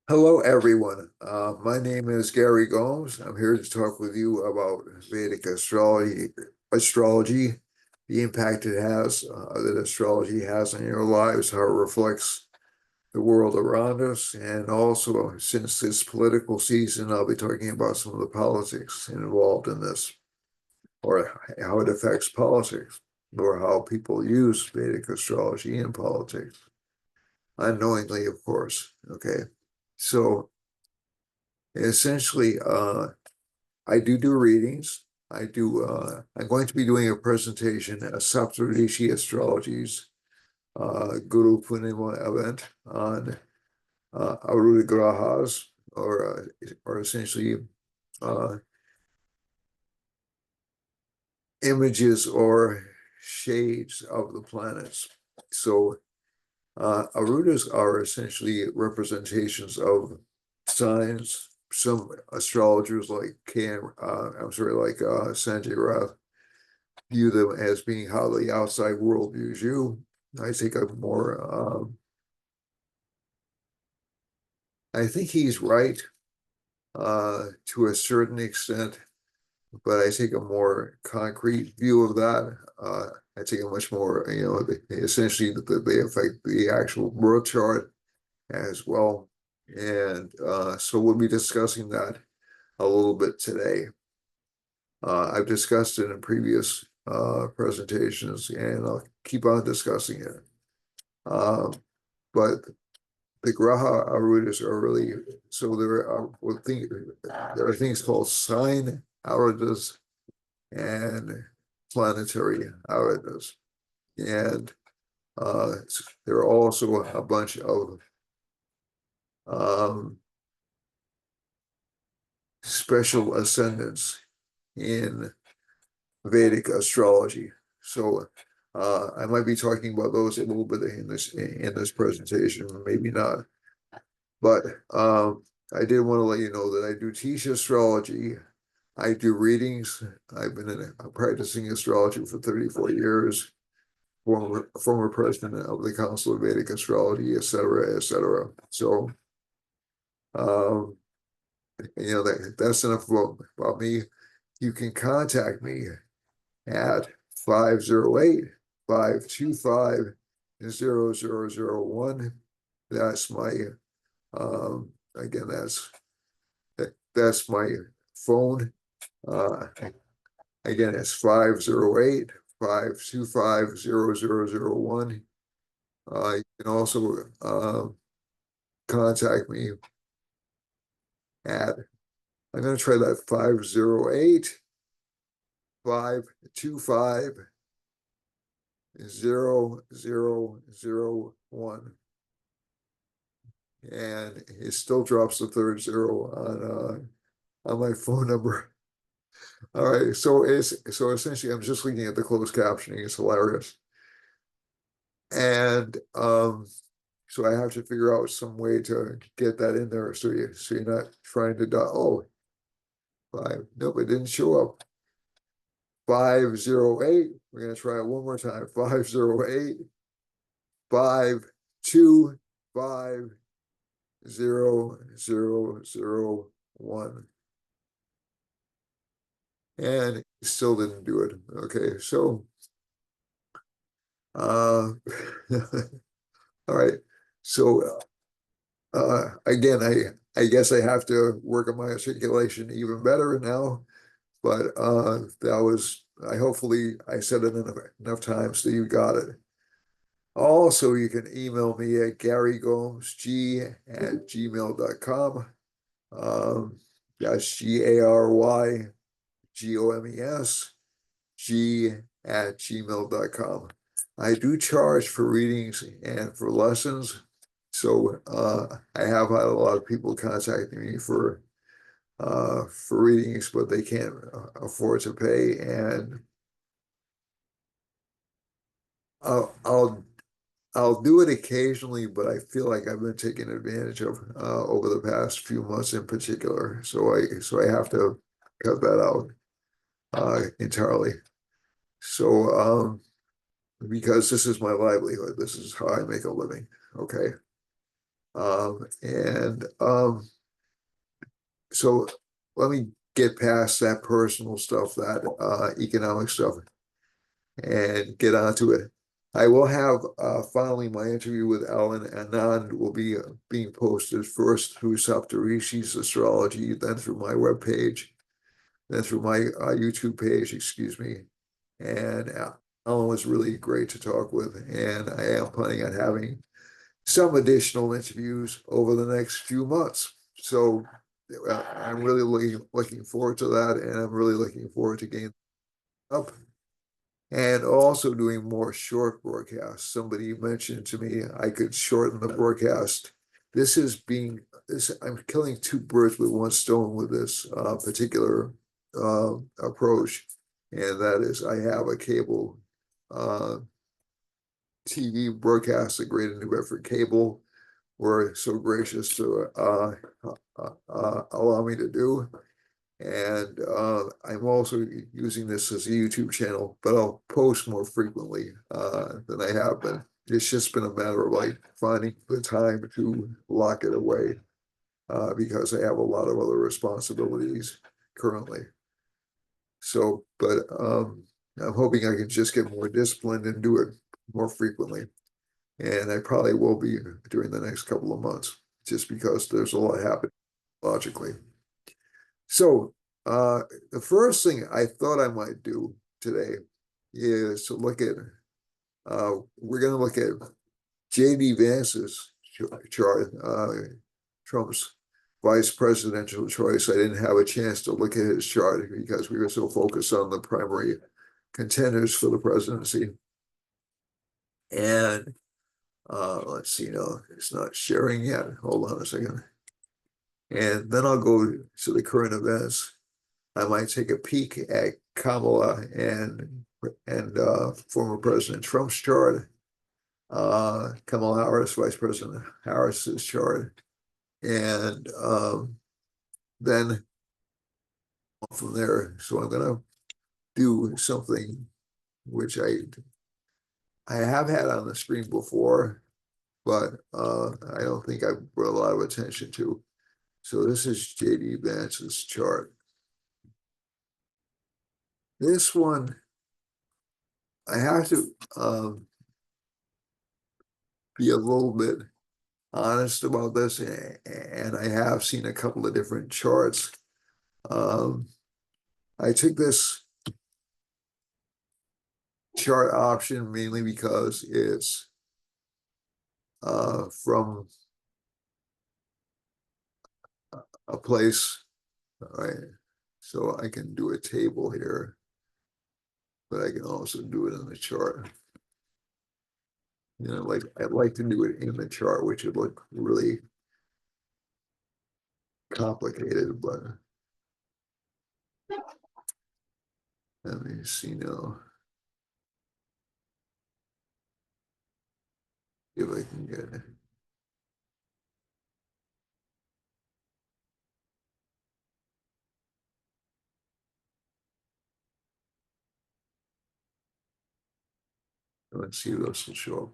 Hello, everyone. My name is Gary Gomes. I'm here to talk with you about Vedic astrology, the impact it has, that astrology has on your lives, how it reflects the world around us, and also, since this political season, I'll be talking about some of the politics involved in this, or how it affects politics, or how people use Vedic astrology in politics, unknowingly, of course. Okay, so. Essentially, I do readings. I'm going to be doing a presentation at Saptarishi Astrology's Guru Purnima event on Aruda Grahas, or essentially uh, images or shades of the planets. So Arudas are essentially representations of signs. Some astrologers like Sanjay Rath view them as being how the outside world views you. I think I'm more, I think he's right to a certain extent, but I take a more concrete view of that. I take a much more, essentially they affect the actual birth chart as well. And so we'll be discussing that a little bit today. I've discussed it in previous presentations, and I'll keep on discussing it. Uh, but the Graha Arudas are really, so there are things called sign Arudas and planetary Arudas. And there are also a bunch of um, special ascendants in Vedic astrology. So I might be talking about those a little bit in this presentation, maybe not. But I did want to let you know that I do teach astrology. I do readings. I've been practicing astrology for 34 years, former president of the Council of Vedic Astrology, et cetera, et cetera. So, um, that's enough about me. You can contact me at 508-525-0001. That's my again, that's my phone. Uh, again, it's 508-525-0001. You can also contact me at, I'm going to try that, 508-525-0001. And it still drops the third zero on my phone number. All right, so essentially I'm just looking at the closed captioning. It's hilarious. And so I have to figure out some way to get that in there so you're not trying to dial. Oh, five. Nope, it didn't show up. 508. We're gonna try it one more time. 508 525 0001. And it still didn't do it. Okay, so all right. So again, I guess I have to work on my articulation even better now. But that was, hopefully I said it enough times that you got it. Also, you can email me at garygomesg@gmail.com. That's GARYGOMESG@gmail.com. I do charge for readings and for lessons. So I have had a lot of people contacting me for readings, but they can't afford to pay. And I'll I'll do it occasionally, but I feel like I've been taken advantage of over the past few months in particular. So I have to cut that out entirely. So because this is my livelihood, this is how I make a living. Okay. And so let me get past that personal stuff, that economic stuff, and get onto it. I will have finally my interview with Alan Anand will be being posted first through Saptarishi's Astrology, then through my webpage, then through my YouTube page, excuse me. And Alan was really great to talk with, and I am planning on having some additional interviews over the next few months. So I'm really looking forward to that, and I'm really looking forward to getting up and also doing more short broadcasts. Somebody mentioned to me I could shorten the broadcast. This is being this. I'm killing two birds with one stone with this particular approach, and that is I have a cable uh, TV broadcast, the Greater New Bedford Cable were so gracious to allow me to do. And I'm also using this as a YouTube channel, but I'll post more frequently than I have been. It's just been a matter of like finding the time to lock it away because I have a lot of other responsibilities currently. So, but I'm hoping I can just get more disciplined and do it more frequently. And I probably will be during the next couple of months, just because there's a lot happening logically. So the first thing I thought I might do today is to look at, we're going to look at J.D. Vance's chart, Trump's vice presidential choice. I didn't have a chance to look at his chart because we were so focused on the primary contenders for the presidency. And let's see, no, it's not sharing yet. Hold on a second. And then I'll go to the current events. I might take a peek at Kamala and former President Trump's chart, Kamala Harris, Vice President Harris's chart, and then from there. So I'm going to do something which I have had on the screen before, but I don't think I've brought a lot of attention to. So this is J.D. Vance's chart. This one, I have to be a little bit honest about this, and I have seen a couple of different charts. I took this chart option mainly because it's from a place, right? So I can do a table here, but I can also do it in the chart. You know, like I'd like to do it in the chart, which would look really complicated, but let me see now if I can get it. Let's see if this will show up.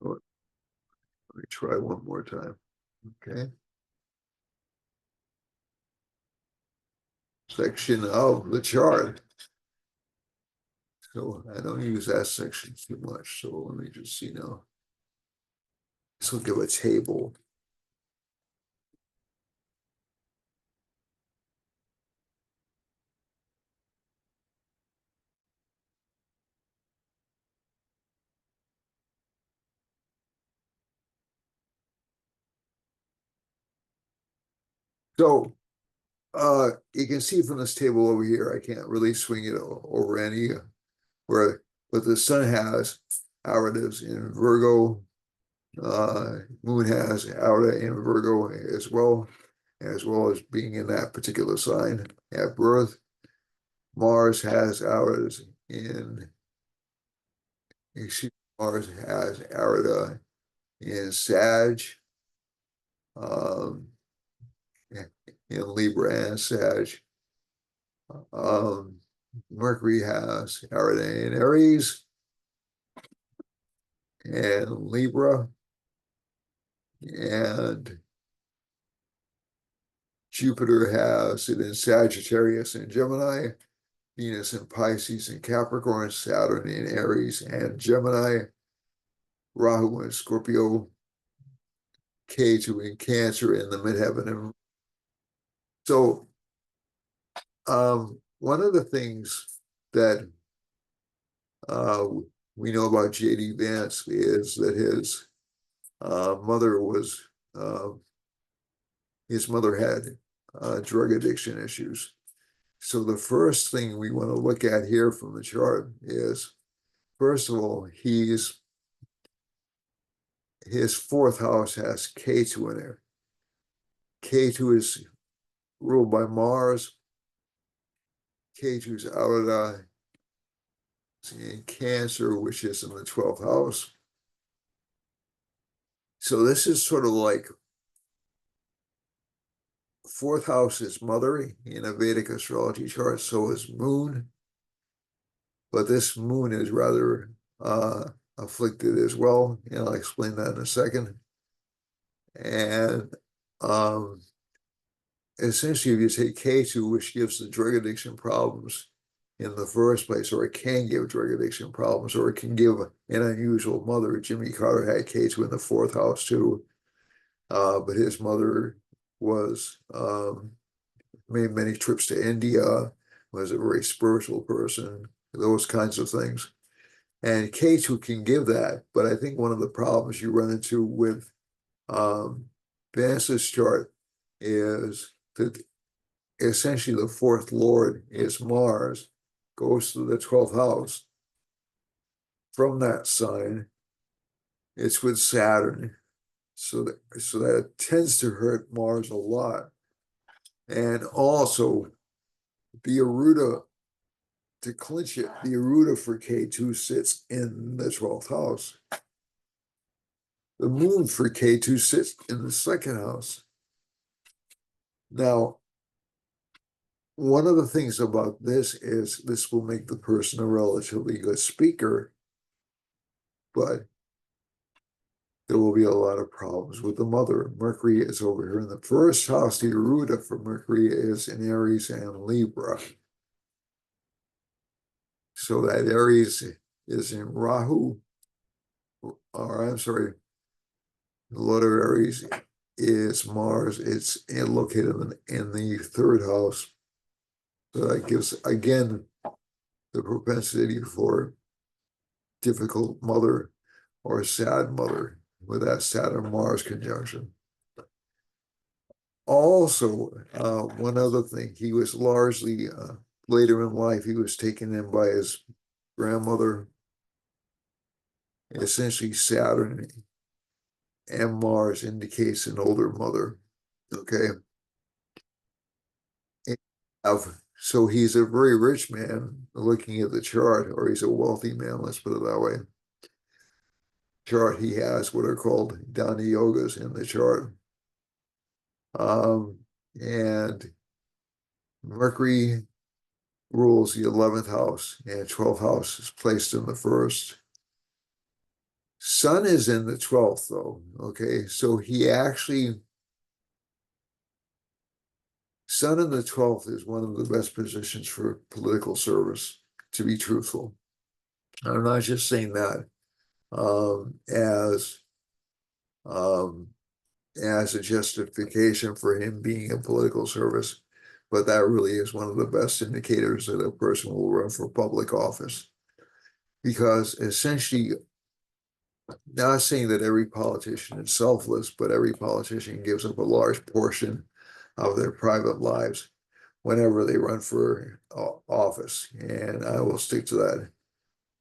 Let me try one more time. Okay. Section of the chart. So I don't use that section too much. So let me just see now. This will give a table. So you can see from this table over here, I can't really swing it over any where, but the sun has outlets in Virgo, moon has outlet in Virgo as well as being in that particular sign at birth. Mars has outlets in, Mars has outlets in Sag, um, in Libra and Sag. Um, Mercury has outlets in Aries, and Libra, and Jupiter has it in Sagittarius and Gemini, Venus in Pisces and Capricorn, Saturn in Aries and Gemini, Rahu in Scorpio, Ketu in Cancer in the midheaven. And so one of the things that we know about J.D. Vance is that his mother was his mother had drug addiction issues. So the first thing we want to look at here from the chart is, first of all, his fourth house has K2 in there. K2 is ruled by Mars. K2 is out in Cancer, which is in the 12th house. So this is sort of like fourth house is mother in a Vedic astrology chart, so is moon. But this moon is rather afflicted as well, and I'll explain that in a second. And essentially, if you take K2, which gives the drug addiction problems in the first place, or it can give drug addiction problems, or it can give an unusual mother. Jimmy Carter had K2 in the fourth house too, but his mother was made many trips to India, was a very spiritual person, those kinds of things. And K2 can give that, but I think one of the problems you run into with Vance's chart is that essentially the fourth lord is Mars, goes to the 12th house. From that sign, it's with Saturn. So that tends to hurt Mars a lot. And also, the Aruda, to clinch it, the Aruda for K2 sits in the 12th house. The moon for K2 sits in the second house. Now, one of the things about this is this will make the person a relatively good speaker, but there will be a lot of problems with the mother. Mercury is over here in the first house. The Aruda for Mercury is in Aries and Libra. So that Aries is in Rahu, or I'm sorry, the Lord of Aries is Mars. It's located in the third house. So that gives, again, the propensity for difficult mother or sad mother with that Saturn-Mars conjunction. Also, one other thing, he was largely, later in life, he was taken in by his grandmother. Essentially, Saturn and Mars indicates an older mother, okay? So he's a very rich man looking at the chart, or he's a wealthy man, let's put it that way. Chart, he has what are called Dana Yogas in the chart. And Mercury rules the 11th house, and 12th house is placed in the first. Sun is in the 12th, though, okay? So he actually, Sun in the 12th is one of the best positions for political service, to be truthful. I'm not just saying that as a justification for him being in political service, but that really is one of the best indicators that a person will run for public office. Because essentially, not saying that every politician is selfless, but every politician gives up a large portion of their private lives whenever they run for office. And I will stick to that.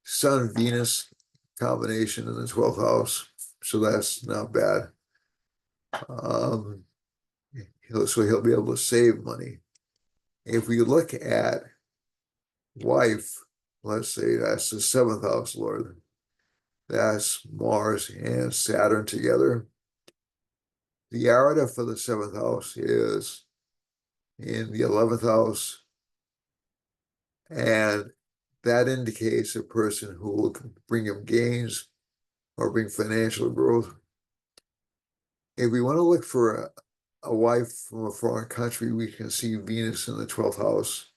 Sun-Venus combination in the 12th house, so that's not bad. So he'll be able to save money. If we look at wife, let's say that's the 7th house lord. That's Mars and Saturn together. The Arada for the 7th house is in the 11th house, and that indicates a person who will bring him gains or bring financial growth. If we want to look for a wife from a foreign country, we can see Venus in the 12th house.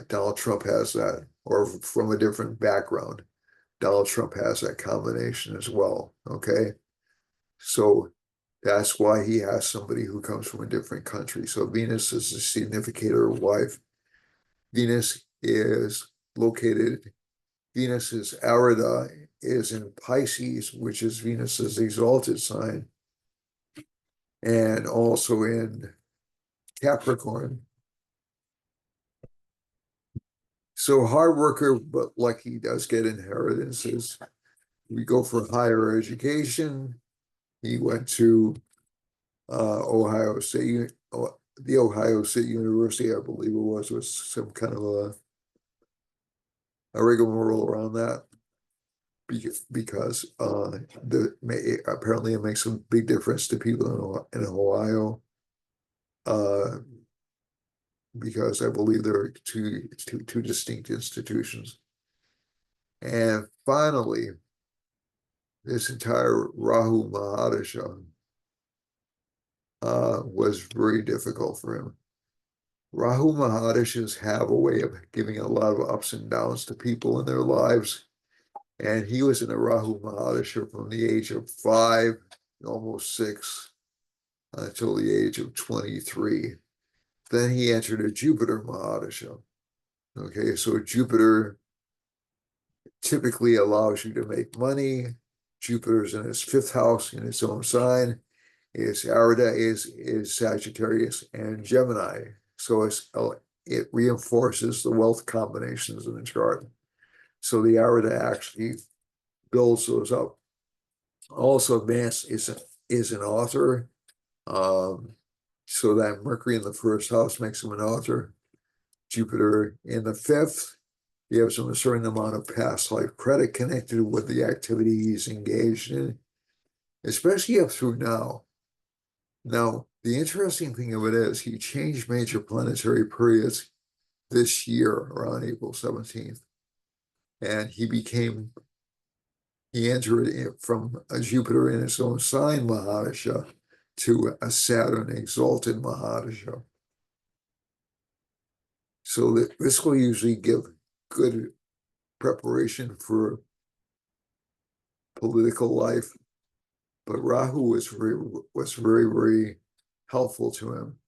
Donald Trump has that, or from a different background. Donald Trump has that combination as well. Okay. So that's why he has somebody who comes from a different country. So Venus is the significator of wife. Venus is located, Venus's arida is in Pisces, which is Venus's exalted sign, and also in Capricorn. So hard worker, but lucky, does get inheritances. We go for higher education. He went to Ohio State, the Ohio State University, I believe it was some kind of a rigmarole around that because apparently it makes a big difference to people in Ohio because I believe there are two distinct institutions. And finally, this entire Rahu Mahadasha was very difficult for him. Rahu Mahadashas have a way of giving a lot of ups and downs to people in their lives. And he was in a Rahu Mahadasha from the age of 5, almost 6, until the age of 23. Then he entered a Jupiter Mahadasha. Okay, so Jupiter typically allows you to make money. Jupiter's in its 5th house in its own sign. Its arida is Sagittarius and Gemini. So it reinforces the wealth combinations in the chart. So the arida actually builds those up. Also, Vance is an author. So that Mercury in the 1st house makes him an author. Jupiter in the 5th, you have a certain amount of past life credit connected with the activity he's engaged in, especially up through now. Now, the interesting thing of it is he changed major planetary periods this year around April 17th. And he entered from a Jupiter in its own sign Mahadasha to a Saturn exalted Mahadasha. So this will usually give good preparation for political life. But Rahu was very, very helpful to him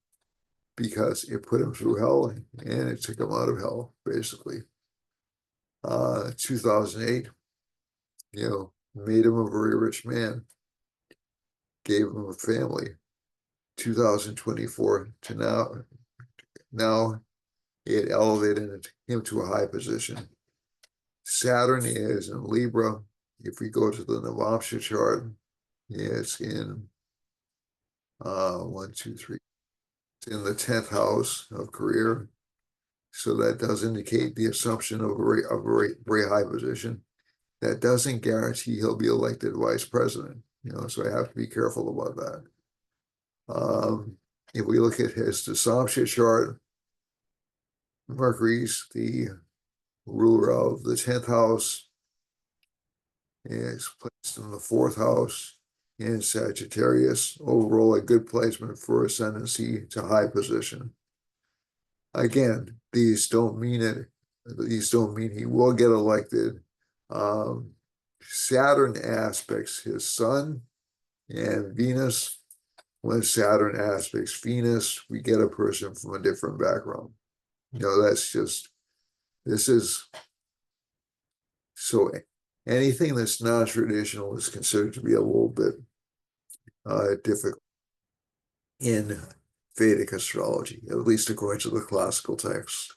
because it put him through hell and it took him out of hell, basically. 2008, made him a very rich man, gave him a family. 2024 to now it elevated him to a high position. Saturn is in Libra. If we go to the Navamsha chart, it's in 1, 2, 3. It's in the 10th house of career. So that does indicate the assumption of a very high position. That doesn't guarantee he'll be elected vice president, so I have to be careful about that. If we look at his Samsha chart, Mercury's the ruler of the 10th house, is placed in the 4th house in Sagittarius. Overall, a good placement for ascendancy to high position. Again, these don't mean he will get elected. Saturn aspects his sun and Venus. When Saturn aspects Venus, we get a person from a different background. This is so anything that's non-traditional is considered to be a little bit difficult in Vedic astrology, at least according to the classical text.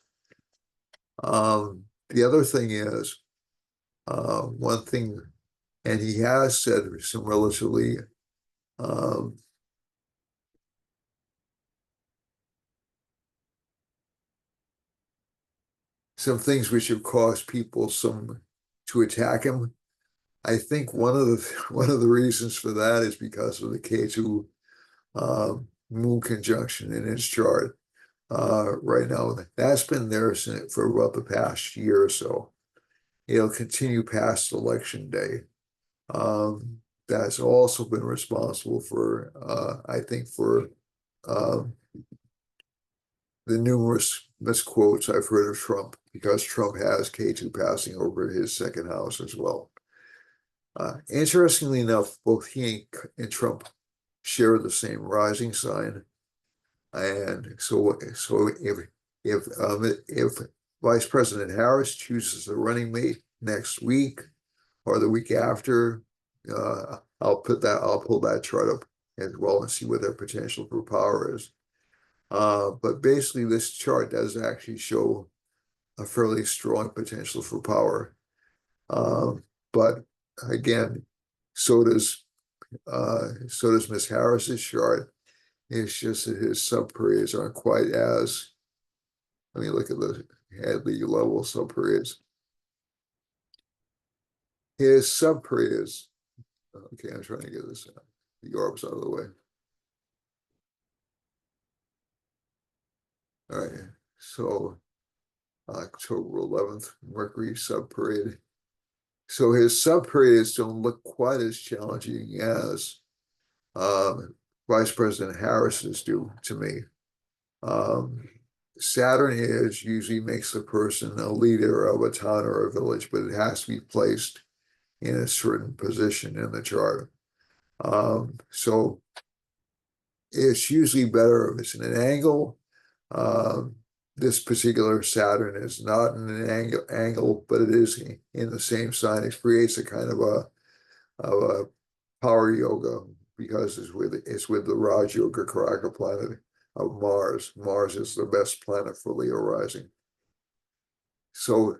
The other thing is, one thing, and he has said some relatively some things which have caused people to attack him. I think one of the reasons for that is because of the Ketu moon conjunction in his chart. Right now, that's been there for about the past year or so. It'll continue past election day. That's also been responsible for, I think, for um, the numerous misquotes I've heard of Trump, because Trump has K2 passing over his second house as well. Interestingly enough, both he and Trump share the same rising sign, and so if Vice President Harris chooses a running mate next week or the week after, I'll pull that chart up as well and see what their potential for power is. But basically, this chart does actually show a fairly strong potential for power. But again, so does Miss Harris's chart. It's just that his subperiods aren't quite as. Let me look at the Hadley level subperiods. His subperiods. Okay, I'm trying to get the orbs out of the way. All right, so October 11th, Mercury subperiod. So his subperiods don't look quite as challenging as Vice President Harris's do to me. Saturn usually makes the person a leader of a town or a village, but it has to be placed in a certain position in the chart. So it's usually better if it's in an angle. This particular Saturn is not in an angle, but it is in the same sign. It creates a kind of a power yoga, because it's with the Raj Yoga Karaka planet of Mars. Mars is the best planet for Leo rising. So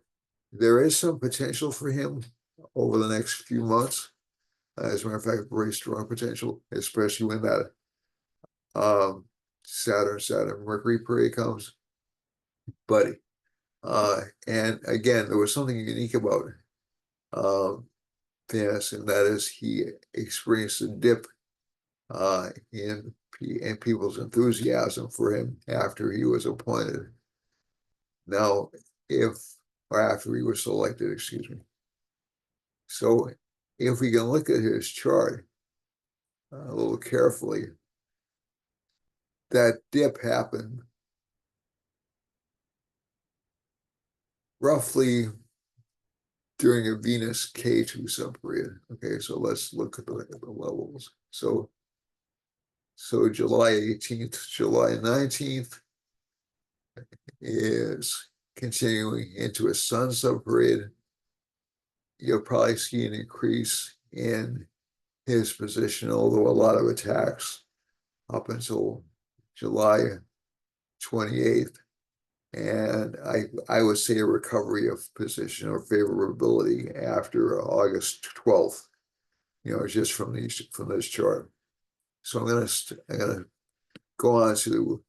there is some potential for him over the next few months. As a matter of fact, very strong potential, especially when that Saturn Mercury period comes. But and again, there was something unique about Vance, and that is he experienced a dip in people's enthusiasm for him after he was appointed. Now, or after he was selected, excuse me. So if we can look at his chart a little carefully, that dip happened roughly during a Venus K2 subperiod. Okay, so let's look at the levels. So July 18th, July 19th is continuing into a Sun subperiod. You'll probably see an increase in his position, although a lot of attacks up until July 28th. And I would say a recovery of position or favorability after August 12th, just from this chart. So I'm gonna go on to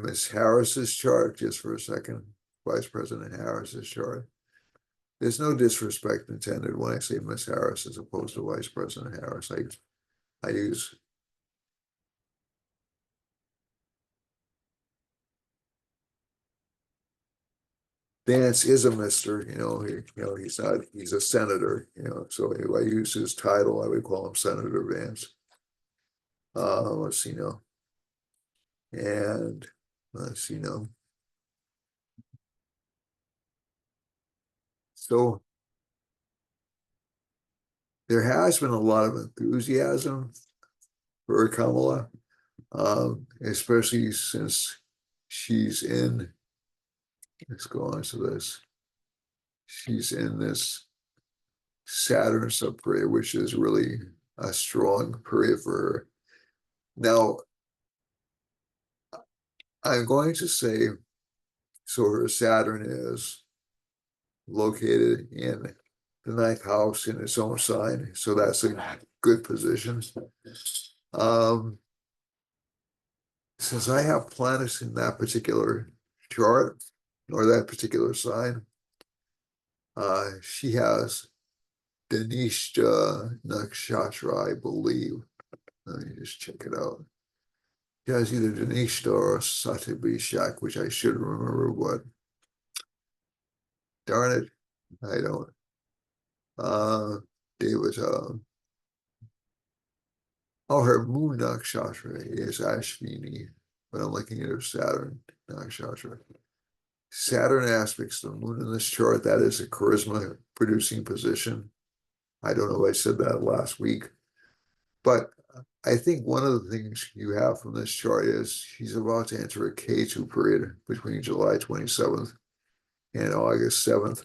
Ms. Harris's chart just for a second, Vice President Harris's chart. There's no disrespect intended when I say Ms. Harris as opposed to Vice President Harris. I use Vance is a Mister, he's a senator, so if I use his title, I would call him Senator Vance. Let's see now. And let's see now. So there has been a lot of enthusiasm for Kamala, especially since she's in, let's go on to this. She's in this Saturn subperiod, which is really a strong period for her. Now, I'm going to say, so her Saturn is located in the ninth house in its own sign, so that's a good position. Since I have planets in that particular chart or that particular sign, she has Danishta Nakshatra, I believe. Let me just check it out. She has either Danishta or Satyabhishak, which I should remember what. Darn it, I don't. Devata. Oh, her moon nakshatra is Ashvini, but I'm looking at her Saturn nakshatra. Saturn aspects the moon in this chart. That is a charisma producing position. I don't know if I said that last week, but I think one of the things you have from this chart is she's about to enter a K2 period between July 27th and August 7th.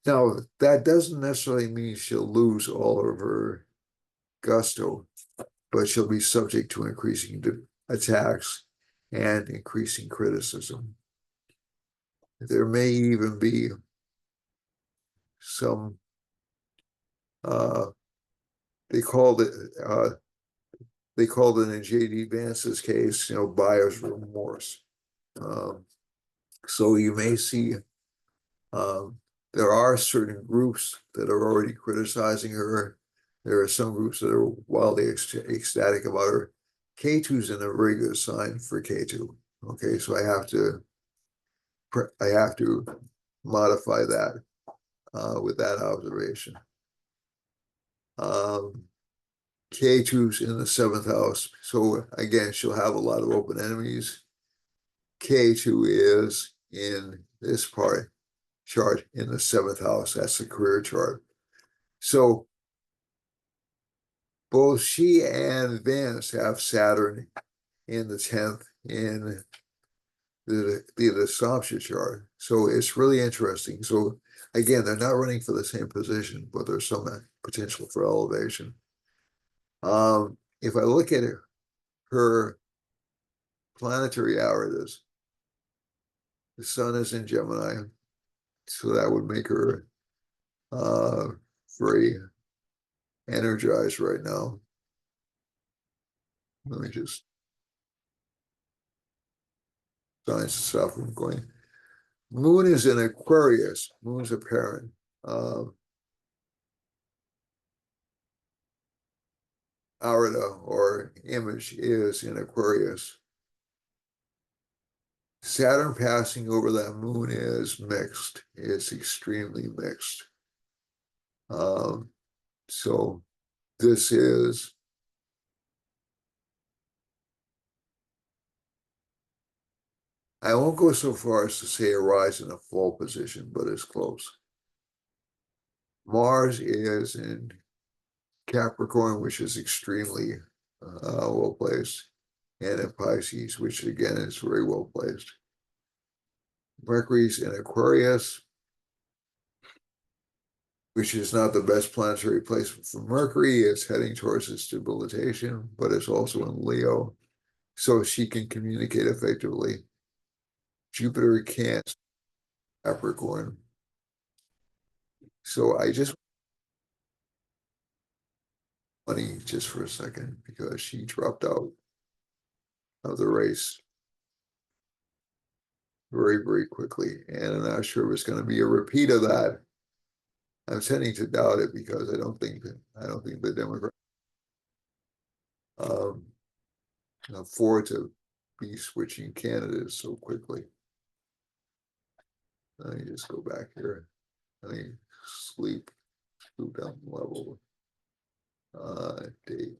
Now, that doesn't necessarily mean she'll lose all of her gusto, but she'll be subject to increasing attacks and increasing criticism. There may even be some, uh, they called it, in J.D. Vance's case, buyer's remorse. So you may see um, there are certain groups that are already criticizing her. There are some groups that are wildly ecstatic about her. K2 is in a very good sign for K2. Okay, so I have to modify that with that observation. K2's in the seventh house, so again, she'll have a lot of open enemies. K2 is in this chart in the seventh house. That's the career chart. So both she and Vance have Saturn in the 10th in the Assumption chart. So it's really interesting. So again, they're not running for the same position, but there's some potential for elevation. If I look at her planetary aridas, the sun is in Gemini, so that would make her very energized right now. Let me just signs stuff I'm going. Moon is in Aquarius. Moon's a parent. Arida or image is in Aquarius. Saturn passing over that moon is mixed. It's extremely mixed. So this is, I won't go so far as to say a rise in a fall position, but it's close. Mars is in Capricorn, which is extremely well placed, and in Pisces, which again is very well placed. Mercury's in Aquarius, which is not the best planetary placement for Mercury. It's heading towards its debilitation, but it's also in Leo, so she can communicate effectively. Jupiter can't, Capricorn. So I just money just for a second because she dropped out of the race very, very quickly. And I'm not sure if it's going to be a repeat of that. I'm tending to doubt it because I don't think the Democrats um, afford to be switching candidates so quickly. Let me just go back here. Let me sleep down level. Date.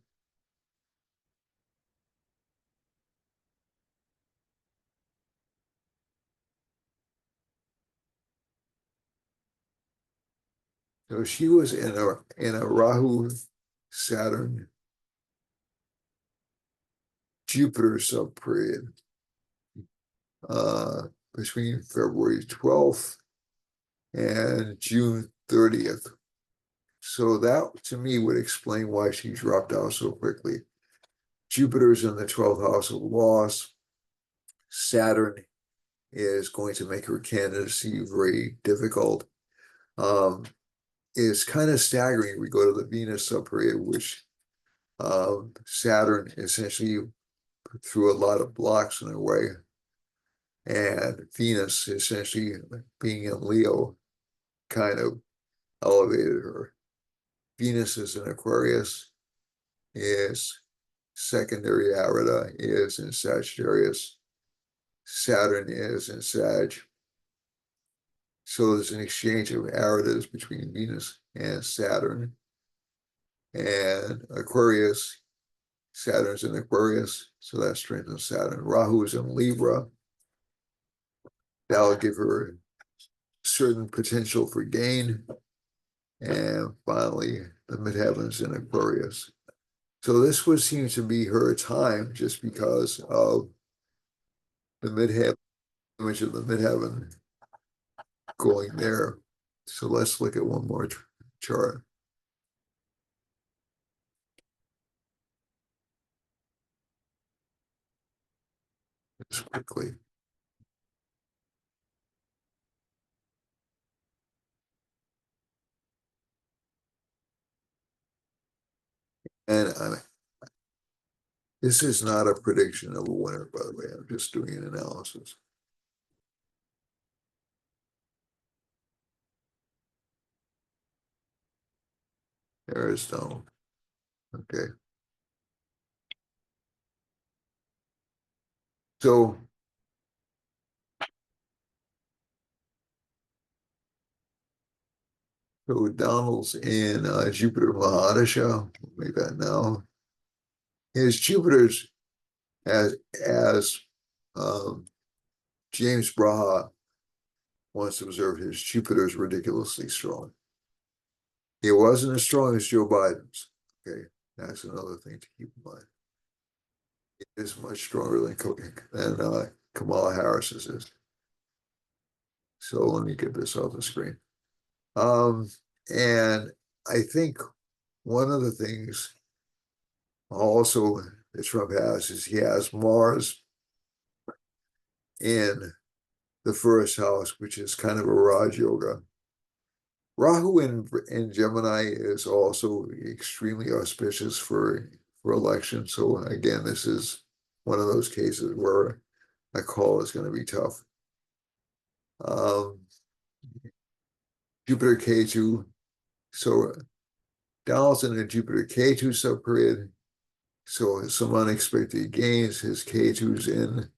So she was in a Rahu Saturn Jupiter sub period between February 12th and June 30th. So that to me would explain why she dropped out so quickly. Jupiter's in the 12th house of loss. Saturn is going to make her candidacy very difficult. It's kind of staggering. We go to the Venus subperiod, which Saturn essentially threw a lot of blocks in her way. And Venus essentially being in Leo kind of elevated her. Venus is in Aquarius, is secondary Arida is in Sagittarius. Saturn is in Sag. So there's an exchange of Aridas between Venus and Saturn. And Aquarius, Saturn's in Aquarius, so that strengthens Saturn. Rahu is in Libra. That'll give her certain potential for gain. And finally, the midheavens in Aquarius. So this would seem to be her time just because of the midheaven, image of the midheaven going there. So let's look at one more chart. Just quickly. And this is not a prediction of a winner, by the way. I'm just doing an analysis. There is no. Okay. So Donald's in Jupiter Mahadasha. Make that now. His Jupiter's as um, James Braha once observed, his Jupiter's ridiculously strong. It wasn't as strong as Joe Biden's. Okay, that's another thing to keep in mind. It is much stronger than Kamala Harris's is. So let me get this off the screen. And I think one of the things also that Trump has is he has Mars in the first house, which is kind of a Raj Yoga. Rahu in Gemini is also extremely auspicious for election. So again, this is one of those cases where a call is going to be tough. Jupiter K2. So Donaldson and Jupiter K2 subperiod. So some unexpected gains. His K2's in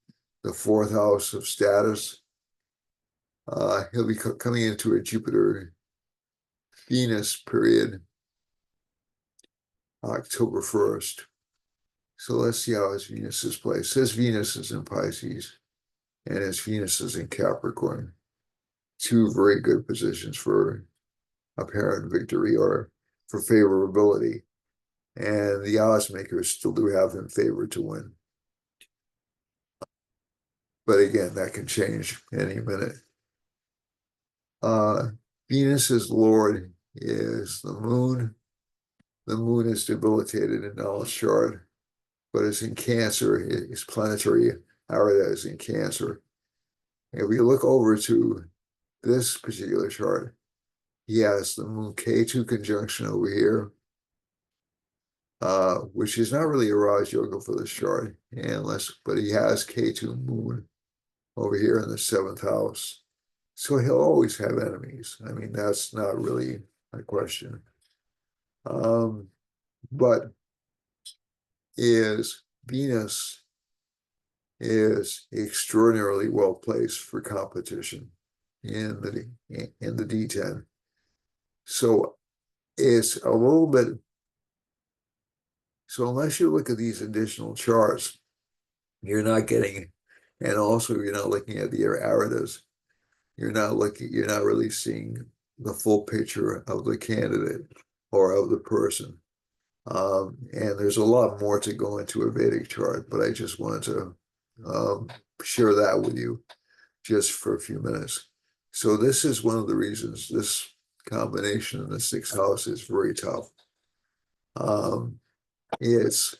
the fourth house of status. He'll be coming into a Jupiter Venus period October 1st. So let's see how his Venus is placed. His Venus is in Pisces and his Venus is in Capricorn. Two very good positions for apparent victory or for favorability. And the odds makers still do have him favored to win. But again, that can change any minute. Venus's Lord is the moon. The moon is debilitated in Donald's chart, but it's in Cancer. His planetary area is in Cancer. If we look over to this particular chart, he has the moon K2 conjunction over here, which is not really a Raj Yoga for this chart, but he has K2 moon over here in the seventh house. So he'll always have enemies. I mean, that's not really a question. But Venus is extraordinarily well placed for competition in the D10. So it's a little bit. So unless you look at these additional charts, you're not getting, and also you're not looking at the aridas. You're not really seeing the full picture of the candidate or of the person. And there's a lot more to go into a Vedic chart, but I just wanted to share that with you just for a few minutes. So this is one of the reasons this combination in the sixth house is very tough. It's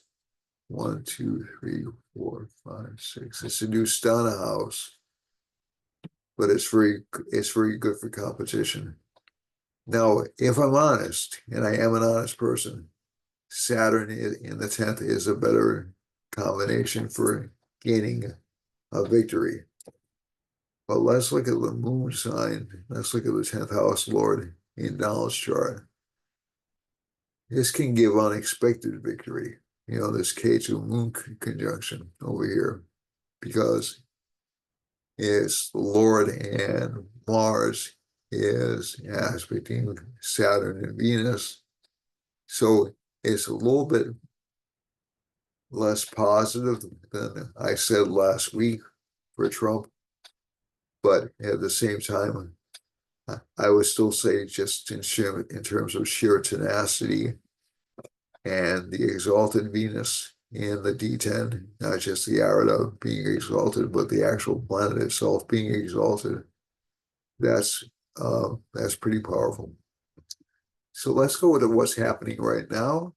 1, 2, 3, 4, 5, 6. It's a new Stana house, but it's very good for competition. Now, if I'm honest, and I am an honest person, Saturn in the 10th is a better combination for gaining a victory. But let's look at the moon sign. Let's look at the 10th house Lord in Donald's chart. This can give unexpected victory. You know, this K2 moon conjunction over here, because it's the Lord and Mars is aspecting Saturn and Venus. So is a little bit less positive than I said last week for Trump, but at the same time, I would still say just in terms of sheer tenacity and the exalted Venus in the D10, not just the Arada being exalted, but the actual planet itself being exalted. That's that's pretty powerful. So let's go with what's happening right now.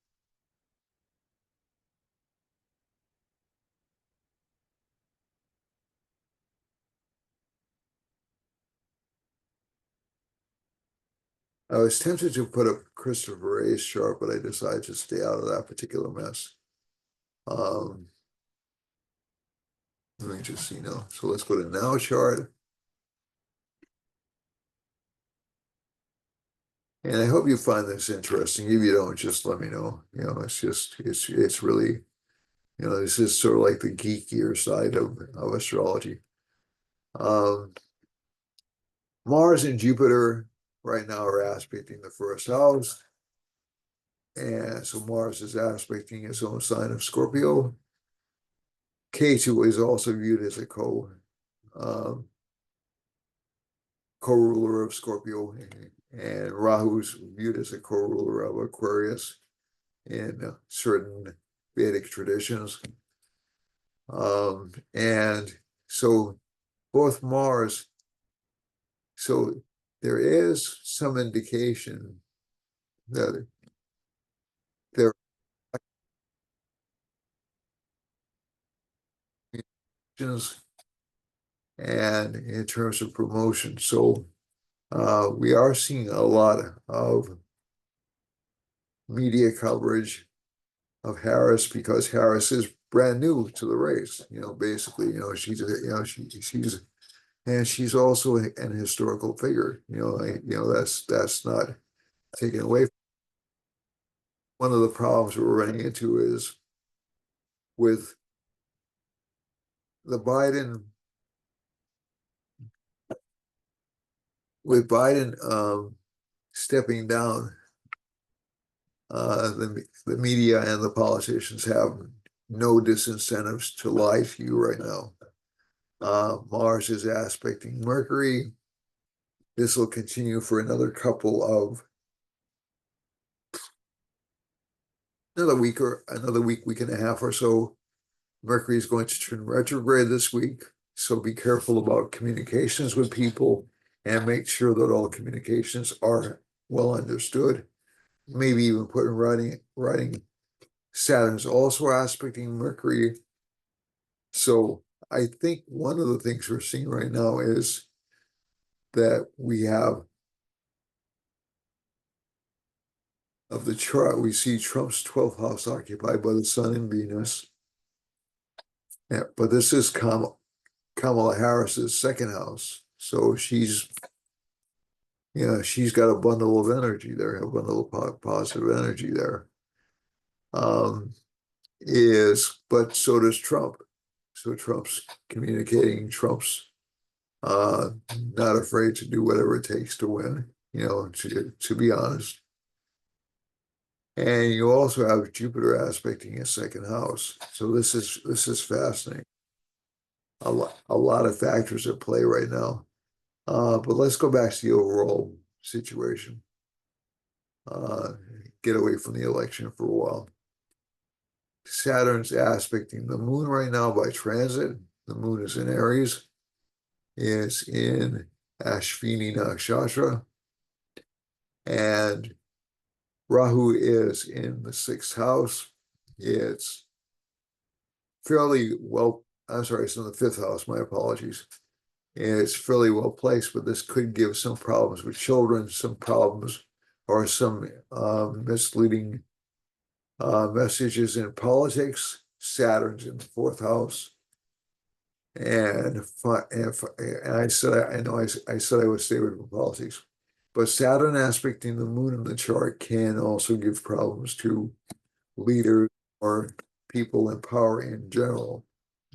I was tempted to put up Christopher Ray's chart, but I decided to stay out of that particular mess. Um, Let me just see now. So let's go to now chart. And I hope you find this interesting. If you don't, just let me know. It's just it's really, this is sort of like the geekier side of astrology. Um, Mars and Jupiter right now are aspecting the first house. And so Mars is aspecting its own sign of Scorpio. K2 is also viewed as a um, co-ruler of Scorpio, and Rahu is viewed as a co-ruler of Aquarius in certain Vedic traditions. And so both Mars, so there is some indication that there are actions and in terms of promotion. So we are seeing a lot of media coverage of Harris because Harris is brand new to the race. Basically, she's and she's also an historical figure. That's not taken away. One of the problems we're running into is with the Biden stepping down, the media and the politicians have no disincentives to lie to you right now. Mars is aspecting Mercury. This will continue for another week and a half or so. Mercury is going to turn retrograde this week. So be careful about communications with people and make sure that all communications are well understood. Maybe even put in writing. Saturn's also aspecting Mercury. So I think one of the things we're seeing right now is that we have of the chart, we see Trump's 12th house occupied by the Sun and Venus. Yeah, but this is Kamala Harris's second house. So she's got a bundle of energy there, a bundle of positive energy there. But so does Trump. So Trump's communicating, Trump's not afraid to do whatever it takes to win, to be honest. And you also have Jupiter aspecting his second house. So this is fascinating. A lot of factors at play right now. But let's go back to the overall situation. Uh, get away from the election for a while. Saturn's aspecting the moon right now by transit. The moon is in Aries. It's in Ashvini Nakshatra. And Rahu is in the sixth house. It's fairly well, I'm sorry, it's in the fifth house. My apologies. And it's fairly well placed, but this could give some problems with children, some problems or some misleading messages in politics. Saturn's in the fourth house. And I said, I know I said I would stay away from politics, but Saturn aspecting the moon in the chart can also give problems to leaders or people in power in general,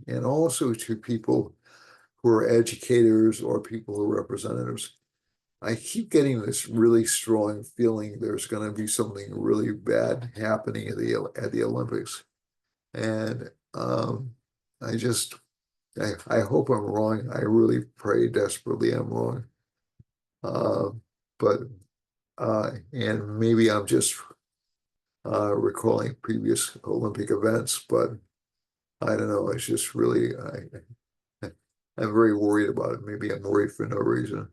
and also to people who are educators or people who are representatives. I keep getting this really strong feeling there's going to be something really bad happening at the Olympics, and I just I hope I'm wrong. I really pray desperately I'm wrong. Uh, but and maybe I'm just recalling previous Olympic events, but I don't know. It's just really I'm very worried about it. Maybe I'm worried for no reason.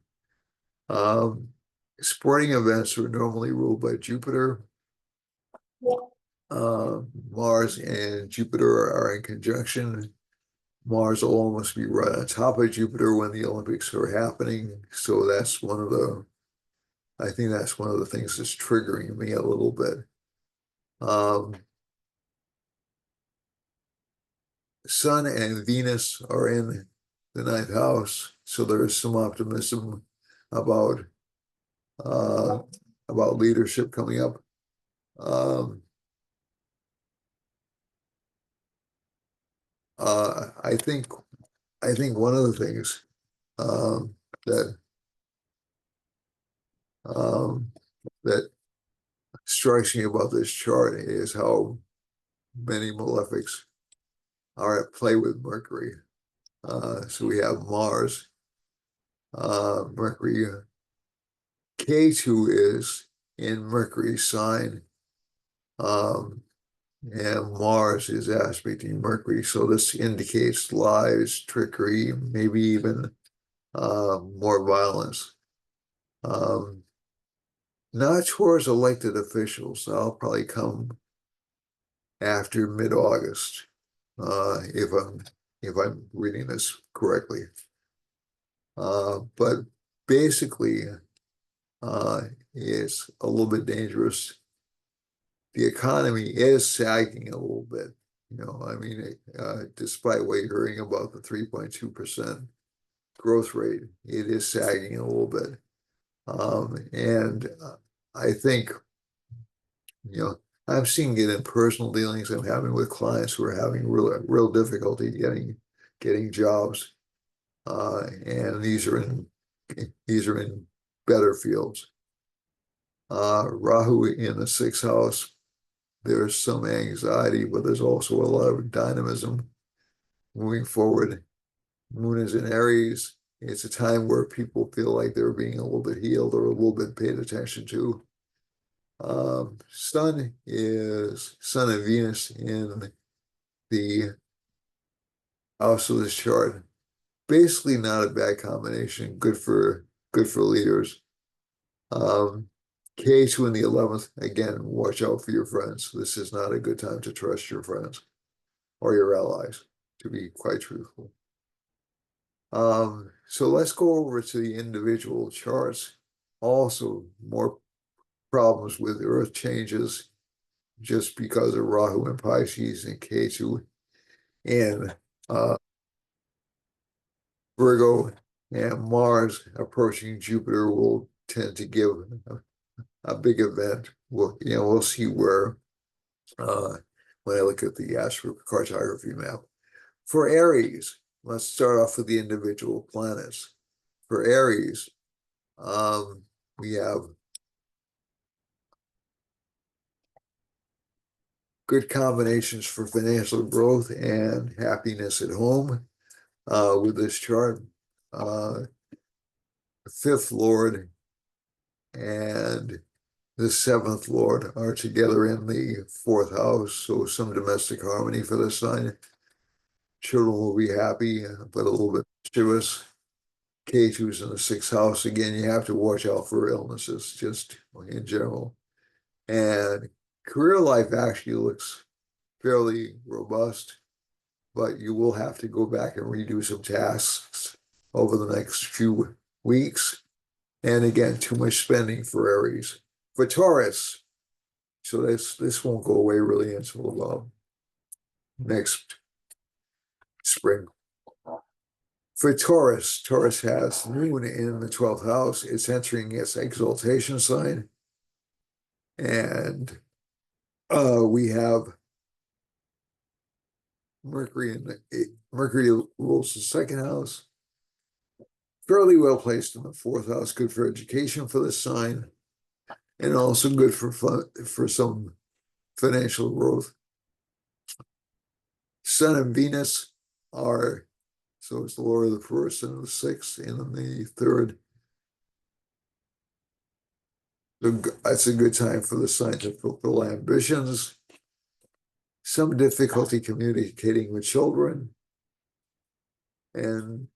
Um, Sporting events are normally ruled by Jupiter. Mars and Jupiter are in conjunction. Mars will almost be right on top of Jupiter when the Olympics are happening. So that's one of the, I think that's one of the things that's triggering me a little bit. Um, Sun and Venus are in the ninth house, so there is some optimism about uh, about leadership coming up. Um, I think one of the things um, that um, that strikes me about this chart is how many malefics are at play with Mercury. So we have Mars, Mercury. K2 is in Mercury's sign, um, and Mars is aspecting Mercury. So this indicates lies, trickery, maybe even more violence. Um, Not towards elected officials. That'll probably come after mid-August, if I'm reading this correctly. But basically, uh, it's a little bit dangerous. The economy is sagging a little bit. I mean, despite what you're hearing about the 3.2% growth rate, it is sagging a little bit. And I think, you know, I'm seeing it in personal dealings I'm having with clients who are having real difficulty getting jobs. And these are in better fields. Rahu in the sixth house, there's some anxiety, but there's also a lot of dynamism moving forward. Moon is in Aries. It's a time where people feel like they're being a little bit healed or a little bit paid attention to. Sun and Venus in the house of this chart. Basically not a bad combination. Good for leaders. Um, K2 in the 11th, again, watch out for your friends. This is not a good time to trust your friends or your allies, to be quite truthful. So let's go over to the individual charts. Also, more problems with Earth changes just because of Rahu and Pisces and Ketu and Virgo and Mars approaching Jupiter will tend to give a big event. We'll see where uh, when I look at the astrocartography map. For Aries, let's start off with the individual planets. For Aries, we have good combinations for financial growth and happiness at home with this chart. Uh, Fifth Lord and the seventh Lord are together in the fourth house, so some domestic harmony for the sign. Children will be happy, but a little bit mischievous. K2's in the sixth house. Again, you have to watch out for illnesses, just in general. And career life actually looks fairly robust, but you will have to go back and redo some tasks over the next few weeks. And again, too much spending for Aries. For Taurus, so this won't go away really until about next spring. For Taurus, Taurus has Moon in the 12th house. It's entering its exaltation sign. And we have Mercury rules the second house. fairly well placed in the fourth house, good for education for this sign, and also good for for some financial growth. Sun and Venus are, so it's the Lord of the first and the sixth and the third. So that's a good time for the sign to fulfill ambitions, some difficulty communicating with children, and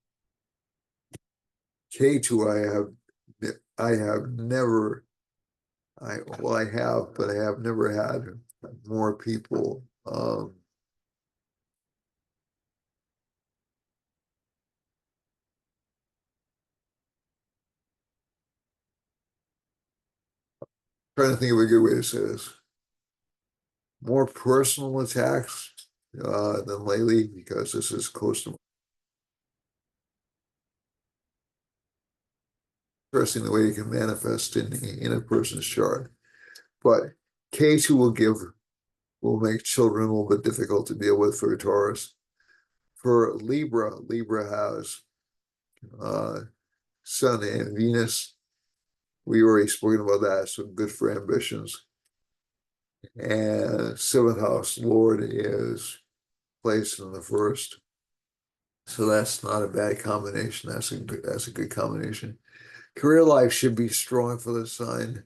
K2 I have never I have, but I have never had more people trying to think of a good way to say this. More personal attacks than lately, because this is close to interesting the way you can manifest in a person's chart. But K2 will make children a little bit difficult to deal with for a Taurus. For Libra, Libra has Sun and Venus. We already spoken about that, so good for ambitions. And seventh house Lord is placed in the first. So that's not a bad combination. That's a good combination. Career life should be strong for the sign.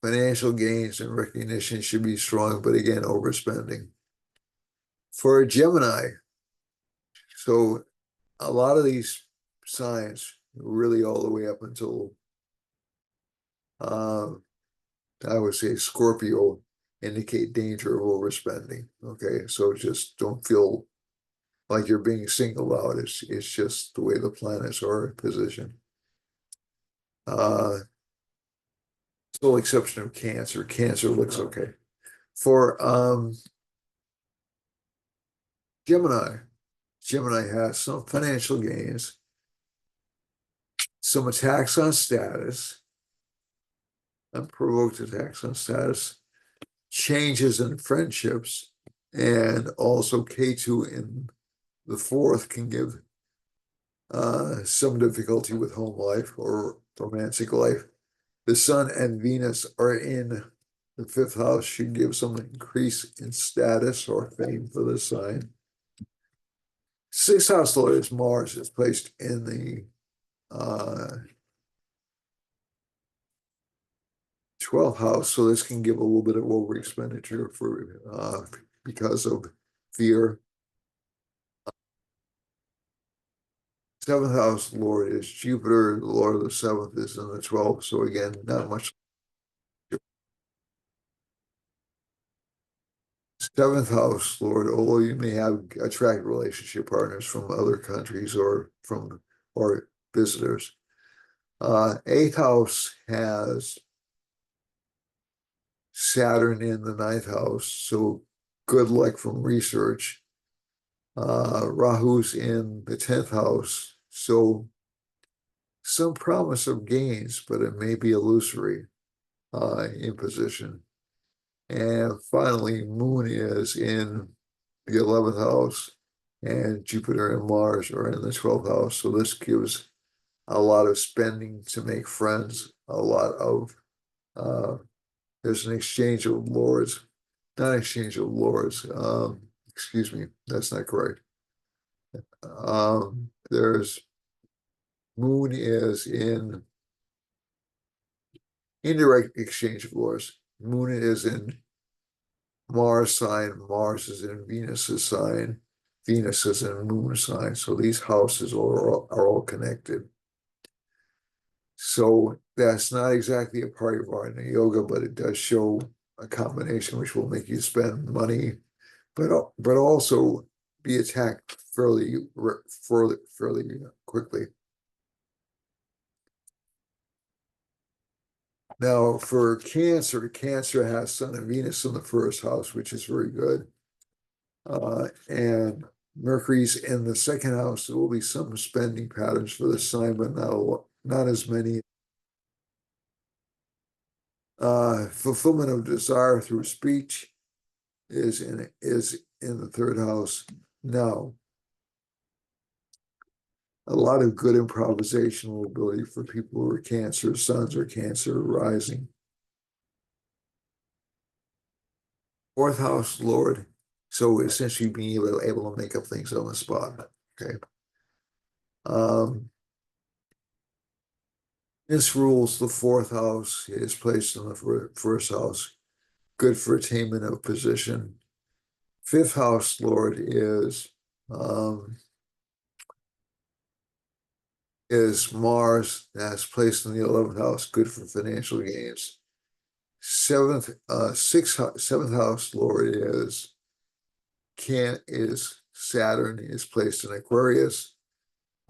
Financial gains and recognition should be strong, but again, overspending. For Gemini, so a lot of these signs, really all the way up until I would say Scorpio, indicate danger of overspending. Okay, so just don't feel like you're being singled out. It's just the way the planets are positioned. Sole exception of Cancer. Cancer looks okay. For Gemini, Gemini has some financial gains, some attacks on status, unprovoked attacks on status, changes in friendships, and also K2 in the fourth can give some difficulty with home life or romantic life. The Sun and Venus are in the fifth house, should give some increase in status or fame for the sign. Sixth house Lord is Mars, is placed in the 12th house, so this can give a little bit of over expenditure for because of fear. Seventh house Lord is Jupiter, the Lord of the seventh is in the 12th, so again, not much. Seventh house Lord, although you may have attract relationship partners from other countries or visitors. Eighth house has Saturn in the ninth house, so good luck from research. Rahu's in the 10th house, so some promise of gains, but it may be illusory in position. And finally, Moon is in the 11th house, and Jupiter and Mars are in the 12th house. So this gives a lot of spending to make friends, a lot of, there's an exchange of lords, not exchange of lords, excuse me, that's not correct. There's Moon is in indirect exchange of lords. Moon is in Mars sign, Mars is in Venus's sign, Venus is in Moon sign. So these houses are all connected. So that's not exactly a part of our yoga, but it does show a combination which will make you spend money, but also be attacked fairly quickly. Now for Cancer, Cancer has Sun and Venus in the first house, which is very good. And Mercury's in the second house. There will be some spending patterns for the sign, but not as many. Fulfillment of desire through speech is in the third house. Now, a lot of good improvisational ability for people who are Cancer suns or Cancer rising. Fourth house Lord, so essentially being able to make up things on the spot. Okay. This rules the fourth house, is placed in the first house, good for attainment of position. Fifth house Lord um, is Mars, that's placed in the 11th house, good for financial gains. Seventh house Lord is Saturn, is placed in Aquarius.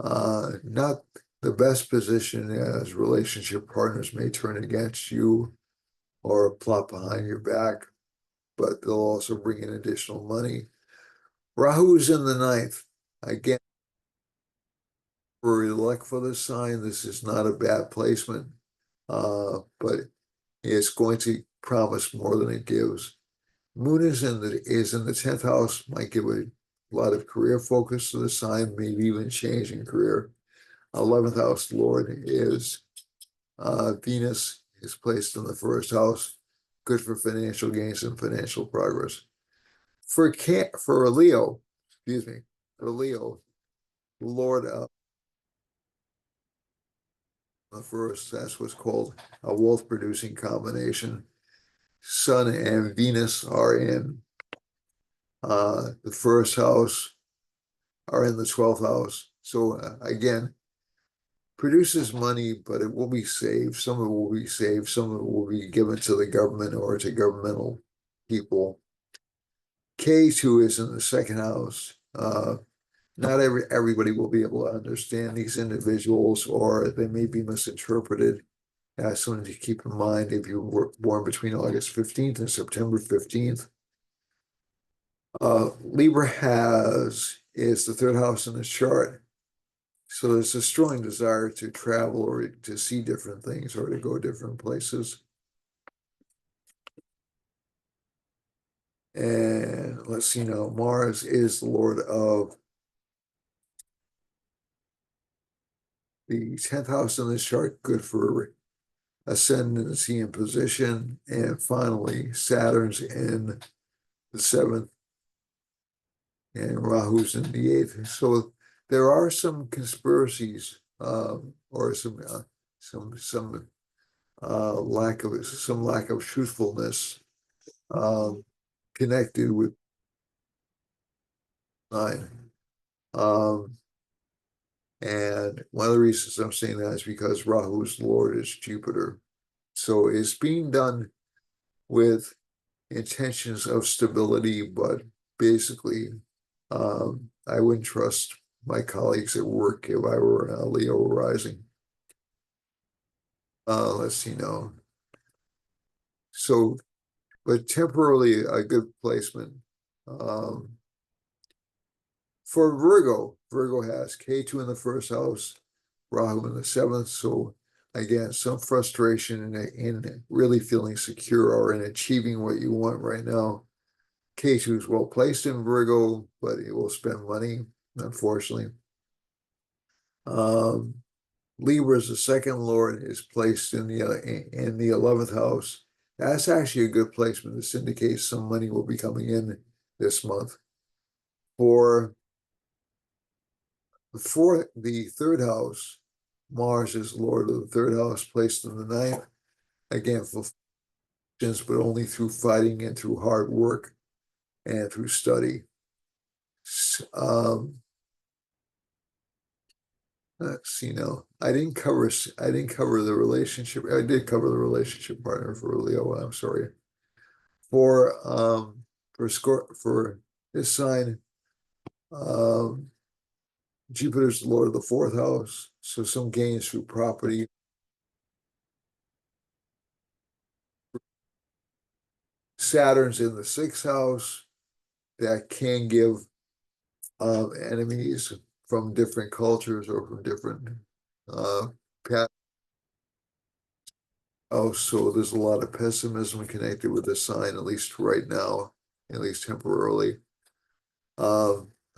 Not the best position, as relationship partners may turn against you or plot behind your back, but they'll also bring in additional money. Rahu's in the ninth. Again, for luck for the sign, this is not a bad placement, but it's going to promise more than it gives. Moon is in the 10th house, might give a lot of career focus to the sign, maybe even change in career. 11th house Lord is Venus, is placed in the first house, good for financial gains and financial progress. For a Leo, excuse me, for Leo, Lord the first, that's what's called a wealth producing combination. Sun and Venus are in the first house, are in the 12th house. So again, produces money, but it will be saved. Some of it will be saved. Some of it will be given to the government or to governmental people. K2 is in the second house. Not everybody will be able to understand these individuals, or they may be misinterpreted. That's something to keep in mind if you were born between August 15th and September 15th. Libra is the third house in the chart. So there's a strong desire to travel or to see different things or to go different places. And let's see now, Mars is the Lord of the 10th house in this chart, good for ascendancy and position. And finally, Saturn's in the 7th and Rahu's in the 8th. So there are some conspiracies or some lack of truthfulness connected with 9. Um, and one of the reasons I'm saying that is because Rahu's Lord is Jupiter. So it's being done with intentions of stability, but basically, I wouldn't trust my colleagues at work if I were a Leo rising. Let's see now. So, but temporarily a good placement. For Virgo has K2 in the first house, Rahu in the 7th. So again, some frustration in really feeling secure or in achieving what you want right now. K2 is well placed in Virgo, but it will spend money, unfortunately. Libra's the second Lord is placed in the 11th house. That's actually a good placement. This indicates some money will be coming in this month. For the third house, Mars is Lord of the third house, placed in the 9th. Again, for but only through fighting and through hard work and through study. Let's see now. I didn't cover the relationship. I did cover the relationship partner for Leo. I'm sorry. For this sign, um, Jupiter's the Lord of the fourth house, so some gains through property. Saturn's in the sixth house, that can give enemies from different cultures or from different paths. Oh, so there's a lot of pessimism connected with this sign, at least right now, at least temporarily.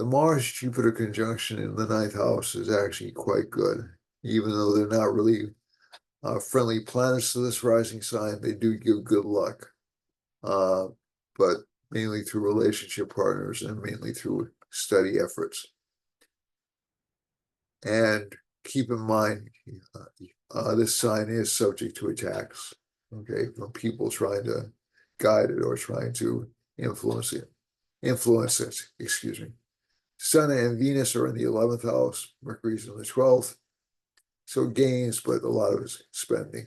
The Mars-Jupiter conjunction in the ninth house is actually quite good, even though they're not really friendly planets to this rising sign. They do give good luck, but mainly through relationship partners and mainly through study efforts. And keep in mind, this sign is subject to attacks, okay, from people trying to guide it or trying to influence it. Excuse me. Sun and Venus are in the 11th house, Mercury's in the 12th. So gains, but a lot of it's spending.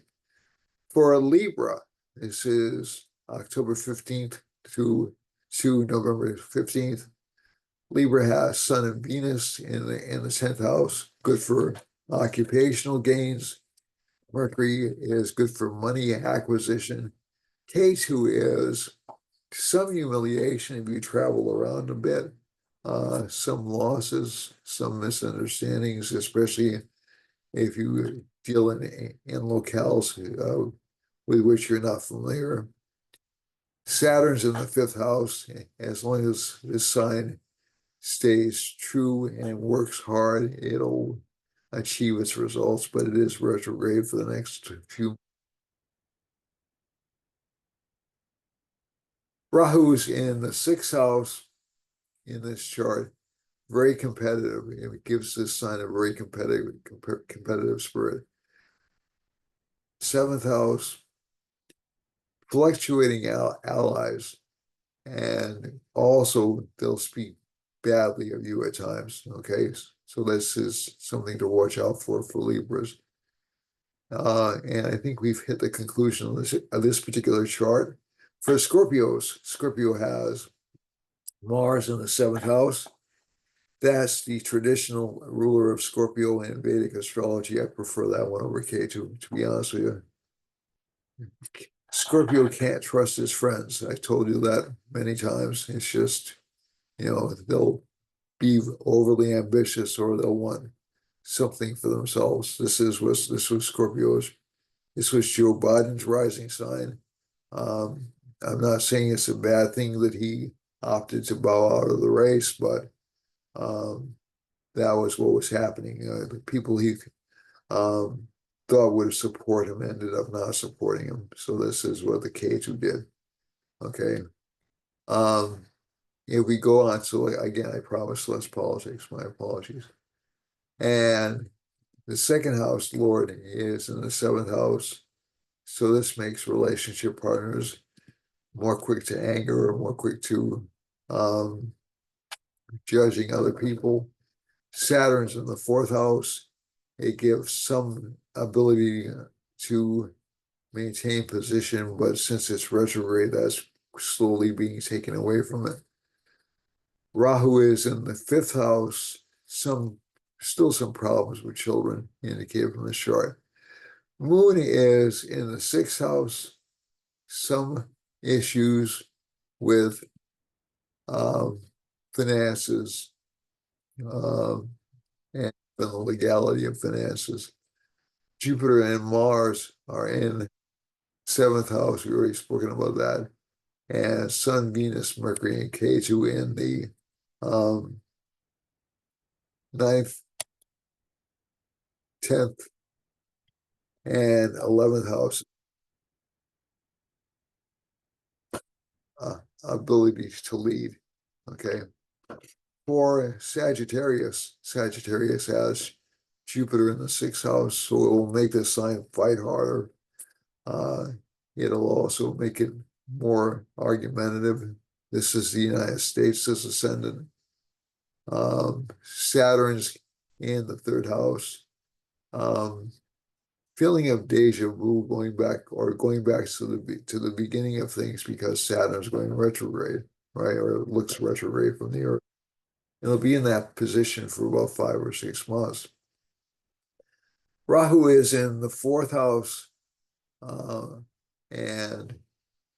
For a Libra, this is October 15th to November 15th. Libra has Sun and Venus in the 10th house, good for occupational gains. Mercury is good for money acquisition. K2 is some humiliation if you travel around a bit, some losses, some misunderstandings, especially if you deal in locales with which you're not familiar. Saturn's in the 5th house. As long as this sign stays true and works hard, it'll achieve its results, but it is retrograde for the next few. Rahu's in the 6th house in this chart, very competitive. It gives this sign a very competitive spirit. 7th house, fluctuating allies, and also they'll speak badly of you at times. Okay, so this is something to watch out for Libras. And I think we've hit the conclusion of this particular chart. For Scorpios, Scorpio has Mars in the 7th house. That's the traditional ruler of Scorpio in Vedic astrology. I prefer that one over K2, to be honest with you. Scorpio can't trust his friends. I told you that many times. It's just, they'll be overly ambitious or they'll want something for themselves. This was Scorpio's. This was Joe Biden's rising sign. I'm not saying it's a bad thing that he opted to bow out of the race, but that was what was happening. The people he thought would support him ended up not supporting him. So this is what the K2 did. Okay. If we go on, so again, I promise less politics. My apologies. And the 2nd house Lord is in the 7th house. So this makes relationship partners more quick to anger or more quick to judging other people. Saturn's in the 4th house. It gives some ability to maintain position, but since it's retrograde, that's slowly being taken away from it. Rahu is in the 5th house. Still some problems with children indicated from the chart. Moon is in the 6th house. Some issues with finances and the legality of finances. Jupiter and Mars are in 7th house. We already spoken about that. And Sun, Venus, Mercury, and K2 in the 9th, 10th, and 11th house. Ability to lead. Okay. For Sagittarius has Jupiter in the 6th house, so it will make this sign fight harder. It'll also make it more argumentative. This is the United States, this ascendant. Saturn's in the 3rd house. Feeling of deja vu going back to the beginning of things because Saturn's going retrograde, right? Or it looks retrograde from the Earth. It'll be in that position for about 5 or 6 months. Rahu is in the 4th house, and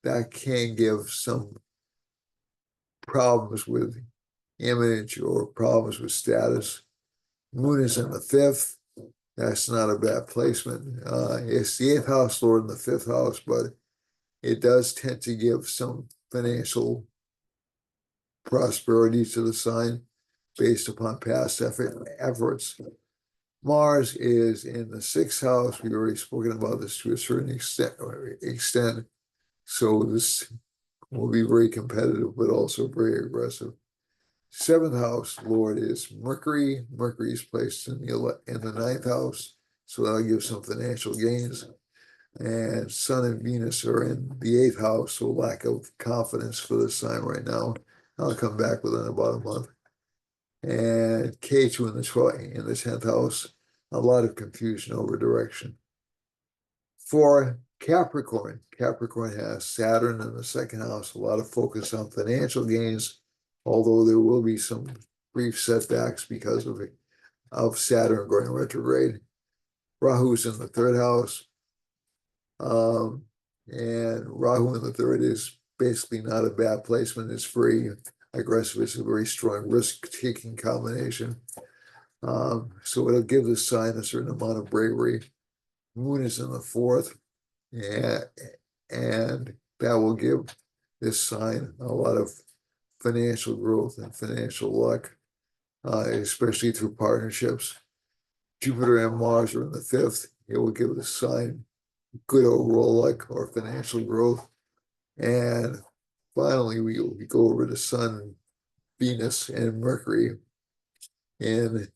that can give some problems with image or problems with status. Moon is in the 5th. That's not a bad placement. It's the 8th house Lord in the 5th house, but it does tend to give some financial prosperity to the sign. based upon past efforts. Mars is in the sixth house. We've already spoken about this to a certain extent. So this will be very competitive, but also very aggressive. Seventh house lord is Mercury. Mercury is placed in the ninth house, so that'll give some financial gains. And Sun and Venus are in the eighth house, so lack of confidence for this sign right now. I'll come back within about a month. And K2 in the 10th house, a lot of confusion over direction. For Capricorn, Capricorn has Saturn in the second house, a lot of focus on financial gains, although there will be some brief setbacks because of Saturn going retrograde. Rahu's in the third house. And Rahu in the third is basically not a bad placement. It's very aggressive. It's a very strong risk-taking combination. So it'll give the sign a certain amount of bravery. Moon is in the fourth, and that will give this sign a lot of financial growth and financial luck, especially through partnerships. Jupiter and Mars are in the fifth. It will give the sign good overall luck or financial growth. And finally, we go over the Sun, Venus, and Mercury in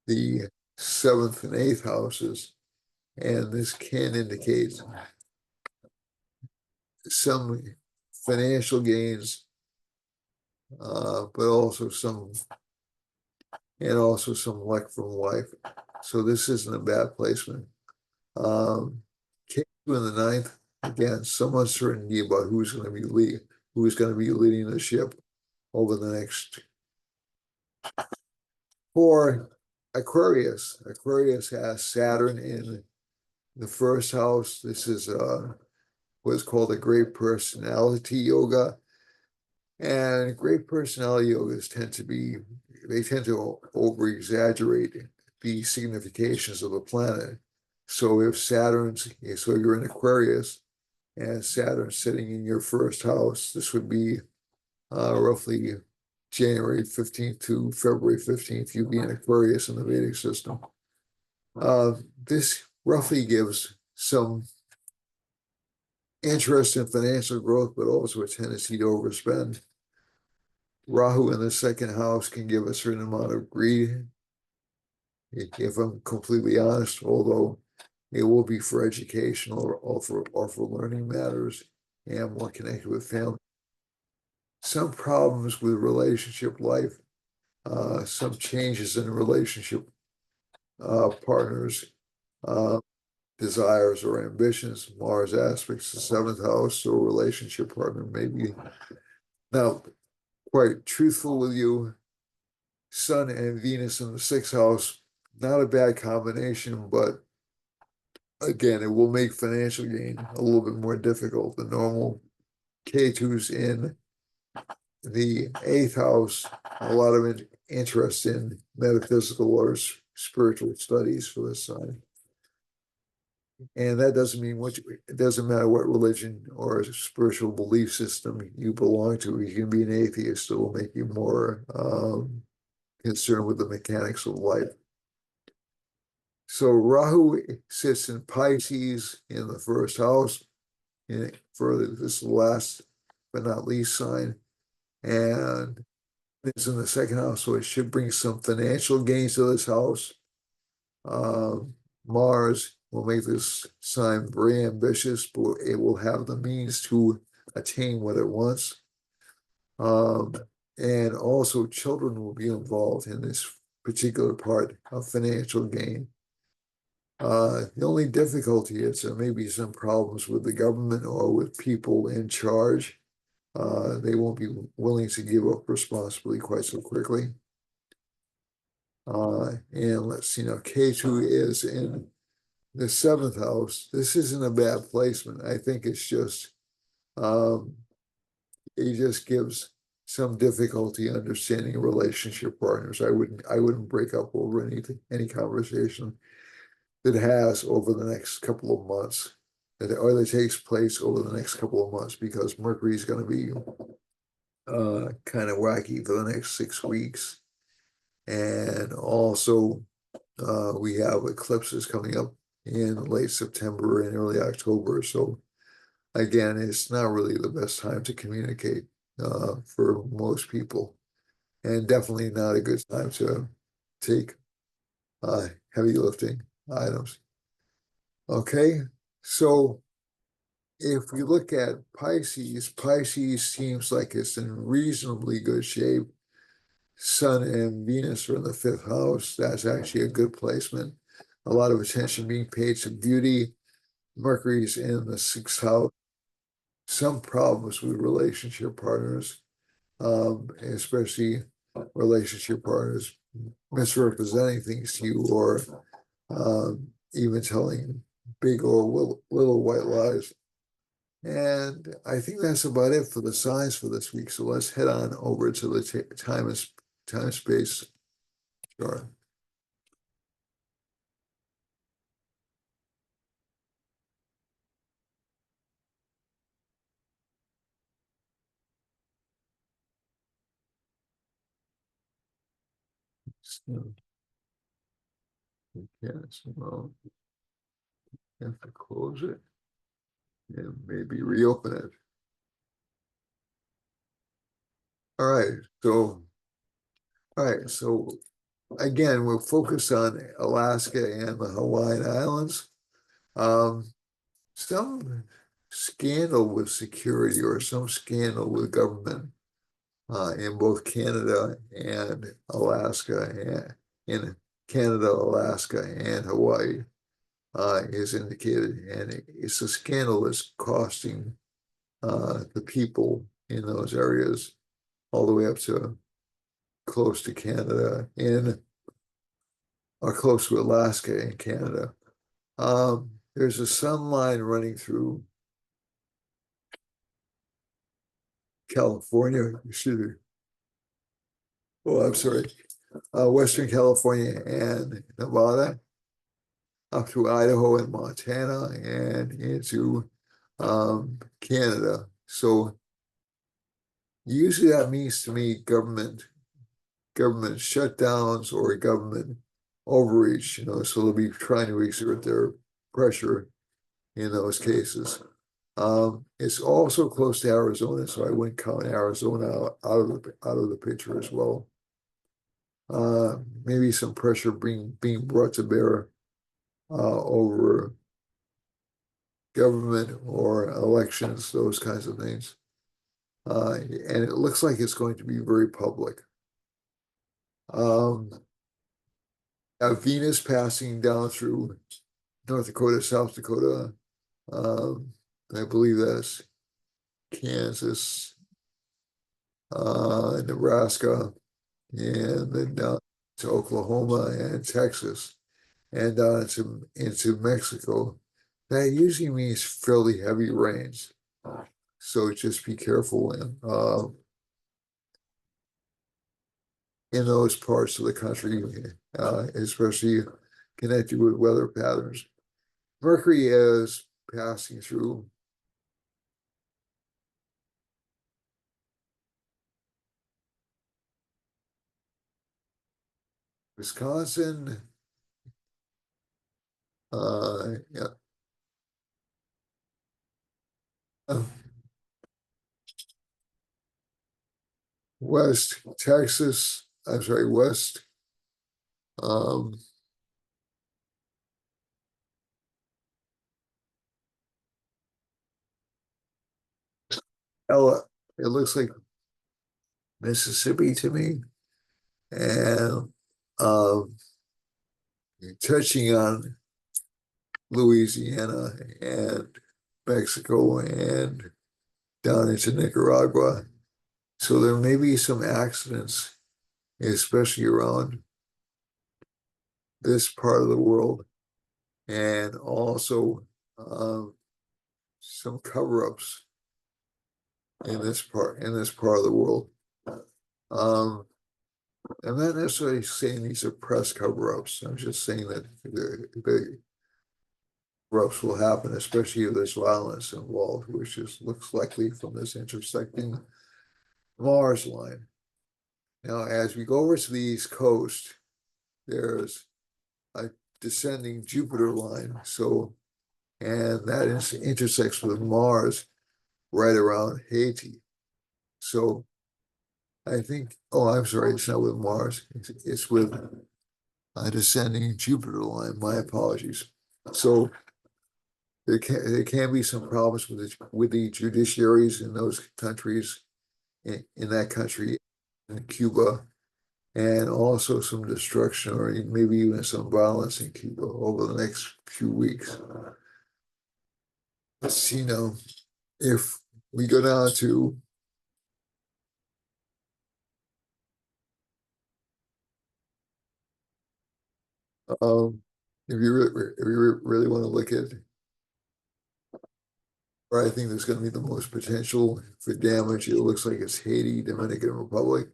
the seventh and eighth houses. And this can indicate some financial gains, but also some luck from life. So this isn't a bad placement. K2 in the ninth, again, some uncertainty about who's going to be leading the ship over the next. For Aquarius, Aquarius has Saturn in the first house. This is what's called a great personality yoga. And great personality yogas tend to over-exaggerate the significations of the planet. So so you're in Aquarius and Saturn's sitting in your first house, this would be roughly January 15th to February 15th, you'd be in Aquarius in the Vedic system. This roughly gives some interest in financial growth, but also a tendency to overspend. Rahu in the second house can give a certain amount of greed, if I'm completely honest, although it will be for educational or for learning matters and more connected with family. Some problems with relationship life, some changes in relationship partners, desires or ambitions. Mars aspects the seventh house, so a relationship partner may be not quite truthful with you. Sun and Venus in the sixth house, not a bad combination, but again, it will make financial gain a little bit more difficult than normal. K2's in the eighth house, a lot of interest in metaphysical or spiritual studies for this sign. And that doesn't mean it doesn't matter what religion or spiritual belief system you belong to. You can be an atheist, it will make you more concerned with the mechanics of life. So Rahu sits in Pisces in the first house, and further, this is the last but not least sign, and it's in the second house, so it should bring some financial gains to this house. Mars will make this sign very ambitious, but it will have the means to attain what it wants. And also children will be involved in this particular part of financial gain. The only difficulty is there may be some problems with the government or with people in charge. They won't be willing to give up responsibility quite so quickly. And let's see now, K2 is in the seventh house. This isn't a bad placement. I think it's just, it just gives some difficulty understanding relationship partners. I wouldn't break up over any conversation that has over the next couple of months, that takes place over the next couple of months, because Mercury is going to be kind of wacky for the next 6 weeks. And also, we have eclipses coming up in late September and early October. So again, it's not really the best time to communicate for most people, and definitely not a good time to take heavy lifting items. Okay, so if we look at Pisces, Pisces seems like it's in reasonably good shape. Sun and Venus are in the fifth house. That's actually a good placement. A lot of attention being paid to beauty. Mercury's in the sixth house. Some problems with relationship partners, especially relationship partners misrepresenting things to you, or even telling big or little white lies. And I think that's about it for the signs for this week. So let's head on over to the time space chart. So, yeah, so I have to close it and maybe reopen it. All right. So again, we'll focus on Alaska and the Hawaiian Islands. Um, some scandal with security or some scandal with government in both Canada and Alaska, and in Canada, Alaska, and Hawaii is indicated, and it's a scandal that's costing the people in those areas all the way up to close to Canada and or close to Alaska and Canada. There's a sun line running through California, excuse me. Oh, I'm sorry, Western California and Nevada, up to Idaho and Montana and into Canada. So usually that means to me government shutdowns or government overreach, so they'll be trying to exert their pressure in those cases. It's also close to Arizona, so I wouldn't count Arizona out of the picture as well. Maybe some pressure being brought to bear over government or elections, those kinds of things. And it looks like it's going to be very public. Um, Venus passing down through North Dakota, South Dakota, um, I believe that's Kansas, Nebraska, and then down to Oklahoma and Texas, and down into Mexico. That usually means fairly heavy rains. So just be careful in those parts of the country, especially connected with weather patterns. Mercury is passing through Wisconsin, yeah, uh, West Texas, I'm sorry, West, um, Ella, it looks like Mississippi to me, and um, touching on Louisiana and Mexico and down into Nicaragua. So there may be some accidents, especially around this part of the world, and also some cover-ups in this part of the world. Um, I'm not necessarily saying these are press cover-ups. I'm just saying that the cover-ups will happen, especially if there's violence involved, which looks likely from this intersecting Mars line. Now, as we go over to the East Coast, there's a descending Jupiter line. So, and that intersects with Mars right around Haiti. So I think, oh, I'm sorry, it's not with Mars. It's with a descending Jupiter line. My apologies. So there can be some problems with the judiciaries in those countries, in that country, in Cuba, and also some destruction or maybe even some violence in Cuba over the next few weeks. Let's see now, if we go down to if you really want to look at where I think there's going to be the most potential for damage, it looks like it's Haiti, Dominican Republic,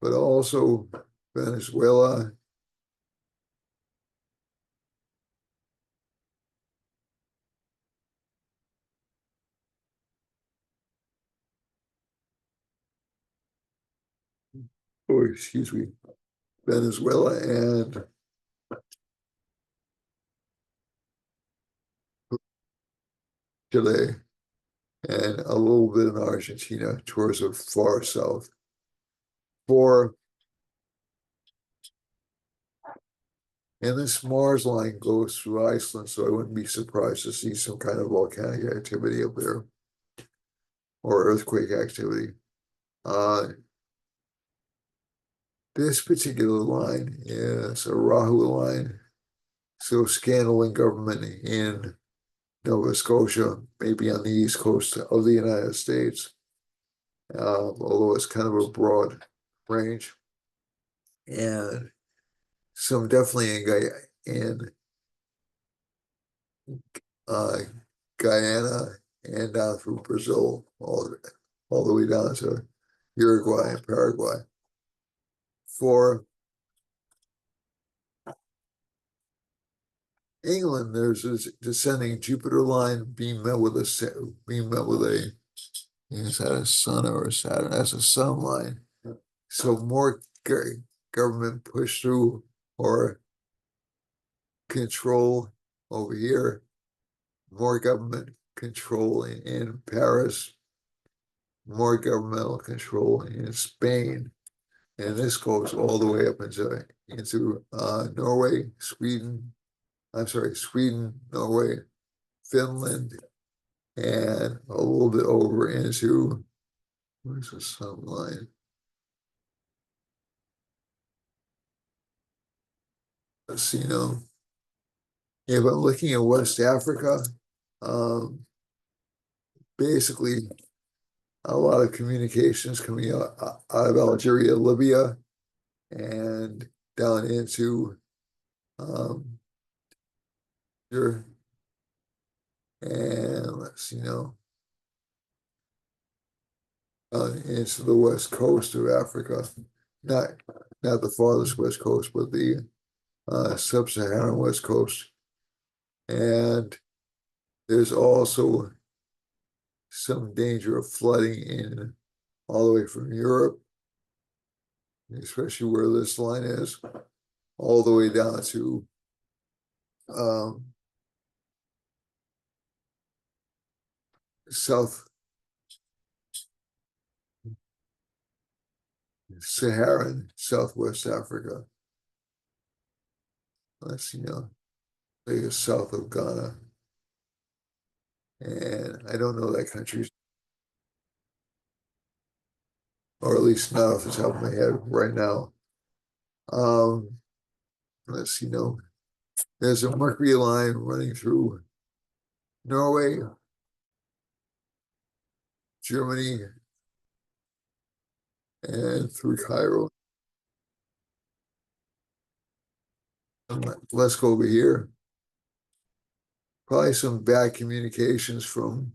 but also Venezuela. Oh, excuse me, Venezuela and Chile, and a little bit in Argentina towards the far south. For and this Mars line goes through Iceland, so I wouldn't be surprised to see some kind of volcanic activity up there or earthquake activity. Uh, this particular line is a Rahu line, so scandal in government in Nova Scotia, maybe on the east coast of the United States, although it's kind of a broad range, and some definitely in uh, Guyana and down through Brazil, all the way down to Uruguay and Paraguay. For England, there's this descending Jupiter line being met with a, is that a sun or a Saturn? That's a sun line. So more government push through or control over here, more government control in Paris, more governmental control in Spain. And this goes all the way up into Norway, Sweden, I'm sorry, Sweden, Norway, Finland, and a little bit over into, where's the sun line? Let's see now. If I'm looking at West Africa, um, basically a lot of communications coming out of Algeria, Libya, and down into um, here, and let's see now, into the west coast of Africa, not not the farthest west coast, but the sub-Saharan west coast, and there's also some danger of flooding in all the way from Europe, especially where this line is, all the way down to um, South Saharan, Southwest Africa. Let's see now, like south of Ghana. And I don't know that country, or at least not off the top of my head right now. Um, let's see, no. There's a Mercury line running through Norway, Germany, and through Cairo. Let's go over here. Probably some bad communications from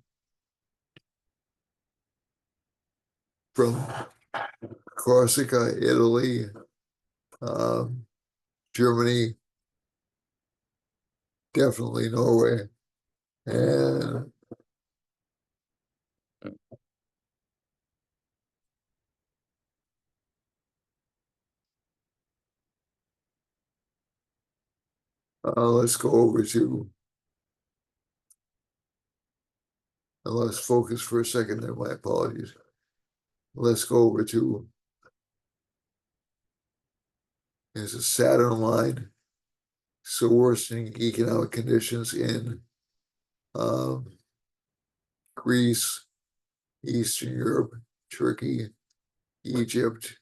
Corsica, Italy, um, Germany, definitely Norway, and Let's go over to, let's focus for a second there, my apologies. Let's go over to, there's a Saturn line, so worsening economic conditions in um, Greece, Eastern Europe, Turkey, Egypt,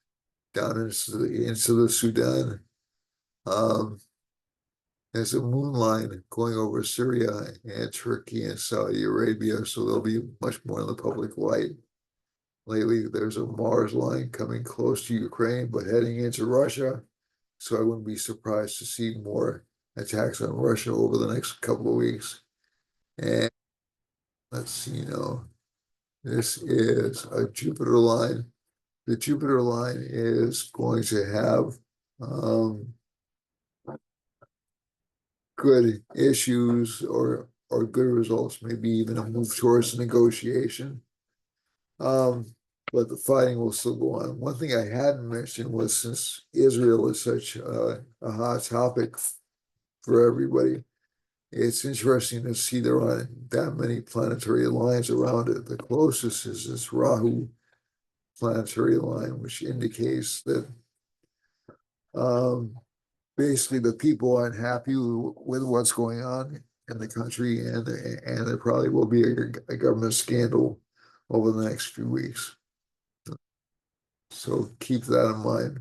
down into the Sudan. Um, there's a moon line going over Syria and Turkey and Saudi Arabia, so they'll be much more in the public light. Lately, there's a Mars line coming close to Ukraine, but heading into Russia. So I wouldn't be surprised to see more attacks on Russia over the next couple of weeks. And let's see, this is a Jupiter line. The Jupiter line is going to have good issues or good results, maybe even a move towards negotiation. But the fighting will still go on. One thing I hadn't mentioned was, since Israel is such a hot topic for everybody, it's interesting to see there aren't that many planetary lines around it. The closest is this Rahu planetary line, which indicates that um, basically the people aren't happy with what's going on in the country, and there probably will be a government scandal over the next few weeks. So keep that in mind.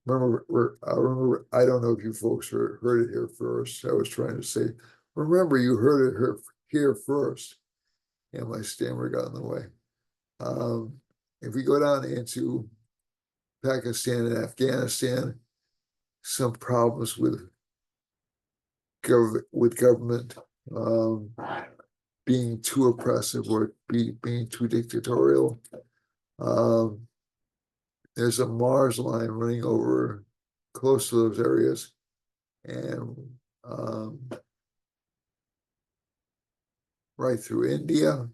Remember, I don't know if you folks heard it here first. I was trying to say, remember, you heard it here first, and my stammer got in the way. If we go down into Pakistan and Afghanistan, some problems with government being too oppressive or being too dictatorial. Um, there's a Mars line running over close to those areas, and right through India,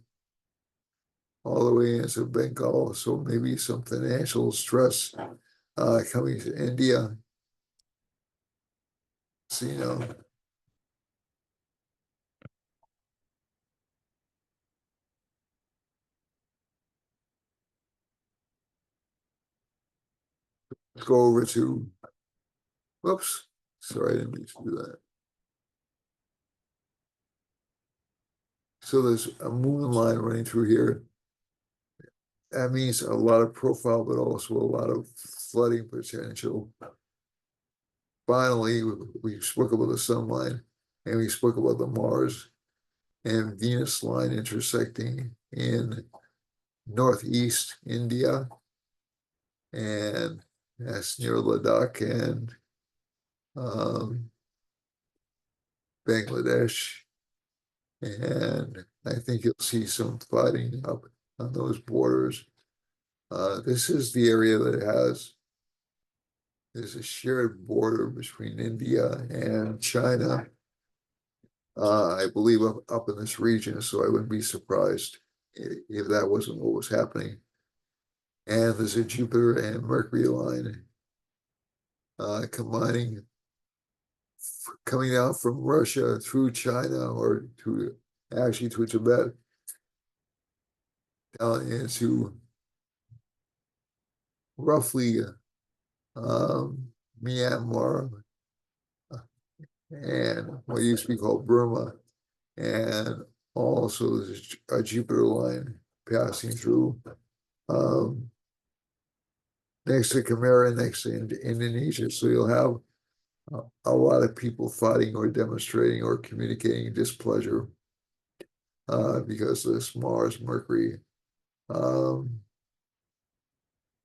all the way into Bengal. So maybe some financial stress coming to India. So, let's go over to, whoops, sorry, I didn't mean to do that. So there's a moon line running through here. That means a lot of profile, but also a lot of flooding potential. Finally, we spoke about the sun line, and we spoke about the Mars and Venus line intersecting in northeast India, and that's near Ladakh and um, Bangladesh. And I think you'll see some fighting up on those borders. This is the area that there's a shared border between India and China, I believe up in this region, so I wouldn't be surprised if that wasn't what was happening. And there's a Jupiter and Mercury line coming out from Russia through China, or actually to Tibet, down into roughly Myanmar and what used to be called Burma, and also there's a Jupiter line passing through next to Khmer, next to Indonesia. So you'll have a lot of people fighting or demonstrating or communicating displeasure because of this um,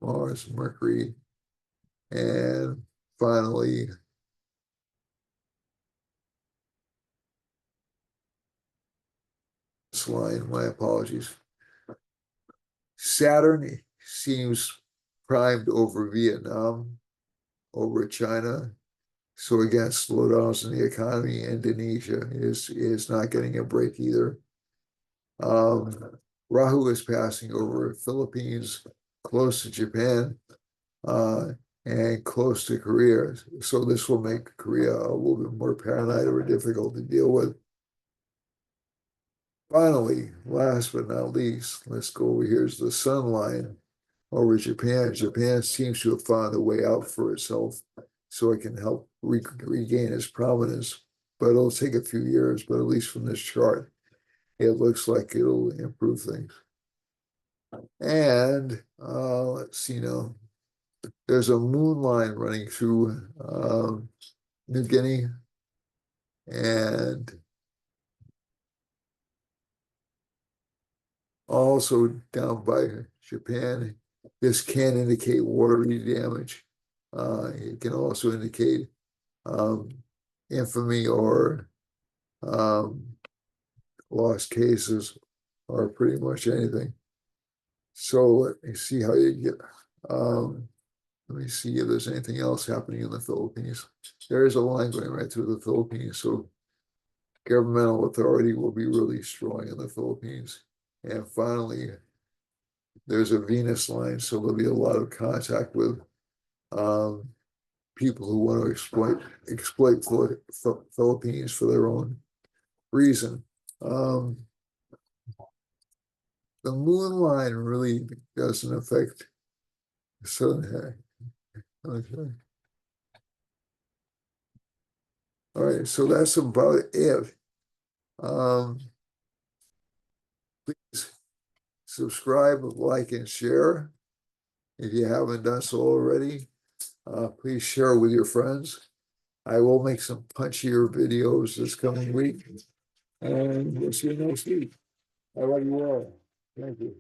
Mars, Mercury, and finally this line, my apologies. Saturn seems primed over Vietnam, over China. So again, slowdowns in the economy. Indonesia is not getting a break either. Rahu is passing over Philippines, close to Japan, and close to Korea. So this will make Korea a little bit more paranoid or difficult to deal with. Finally, last but not least, let's go over here's the sun line over Japan. Japan seems to have found a way out for itself so it can help regain its prominence. But it'll take a few years, but at least from this chart, it looks like it'll improve things. And let's see now. There's a moon line running through New Guinea and also down by Japan. This can indicate watery damage. It can also indicate um, infamy or um, lost cases or pretty much anything. So let me see how you get. Um, Let me see if there's anything else happening in the Philippines. There is a line going right through the Philippines, so governmental authority will be really strong in the Philippines. And finally, there's a Venus line, so there'll be a lot of contact with um, people who want to exploit Philippines for their own reason. Um, the moon line really doesn't affect the southern. Okay. All right, so that's about it. Um, please subscribe, like, and share if you haven't done so already. Please share with your friends. I will make some punchier videos this coming week, and we'll see you next week. I love you all. Thank you.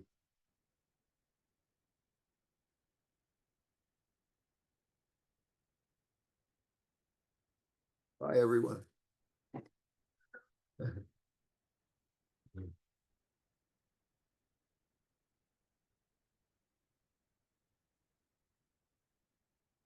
Bye, everyone.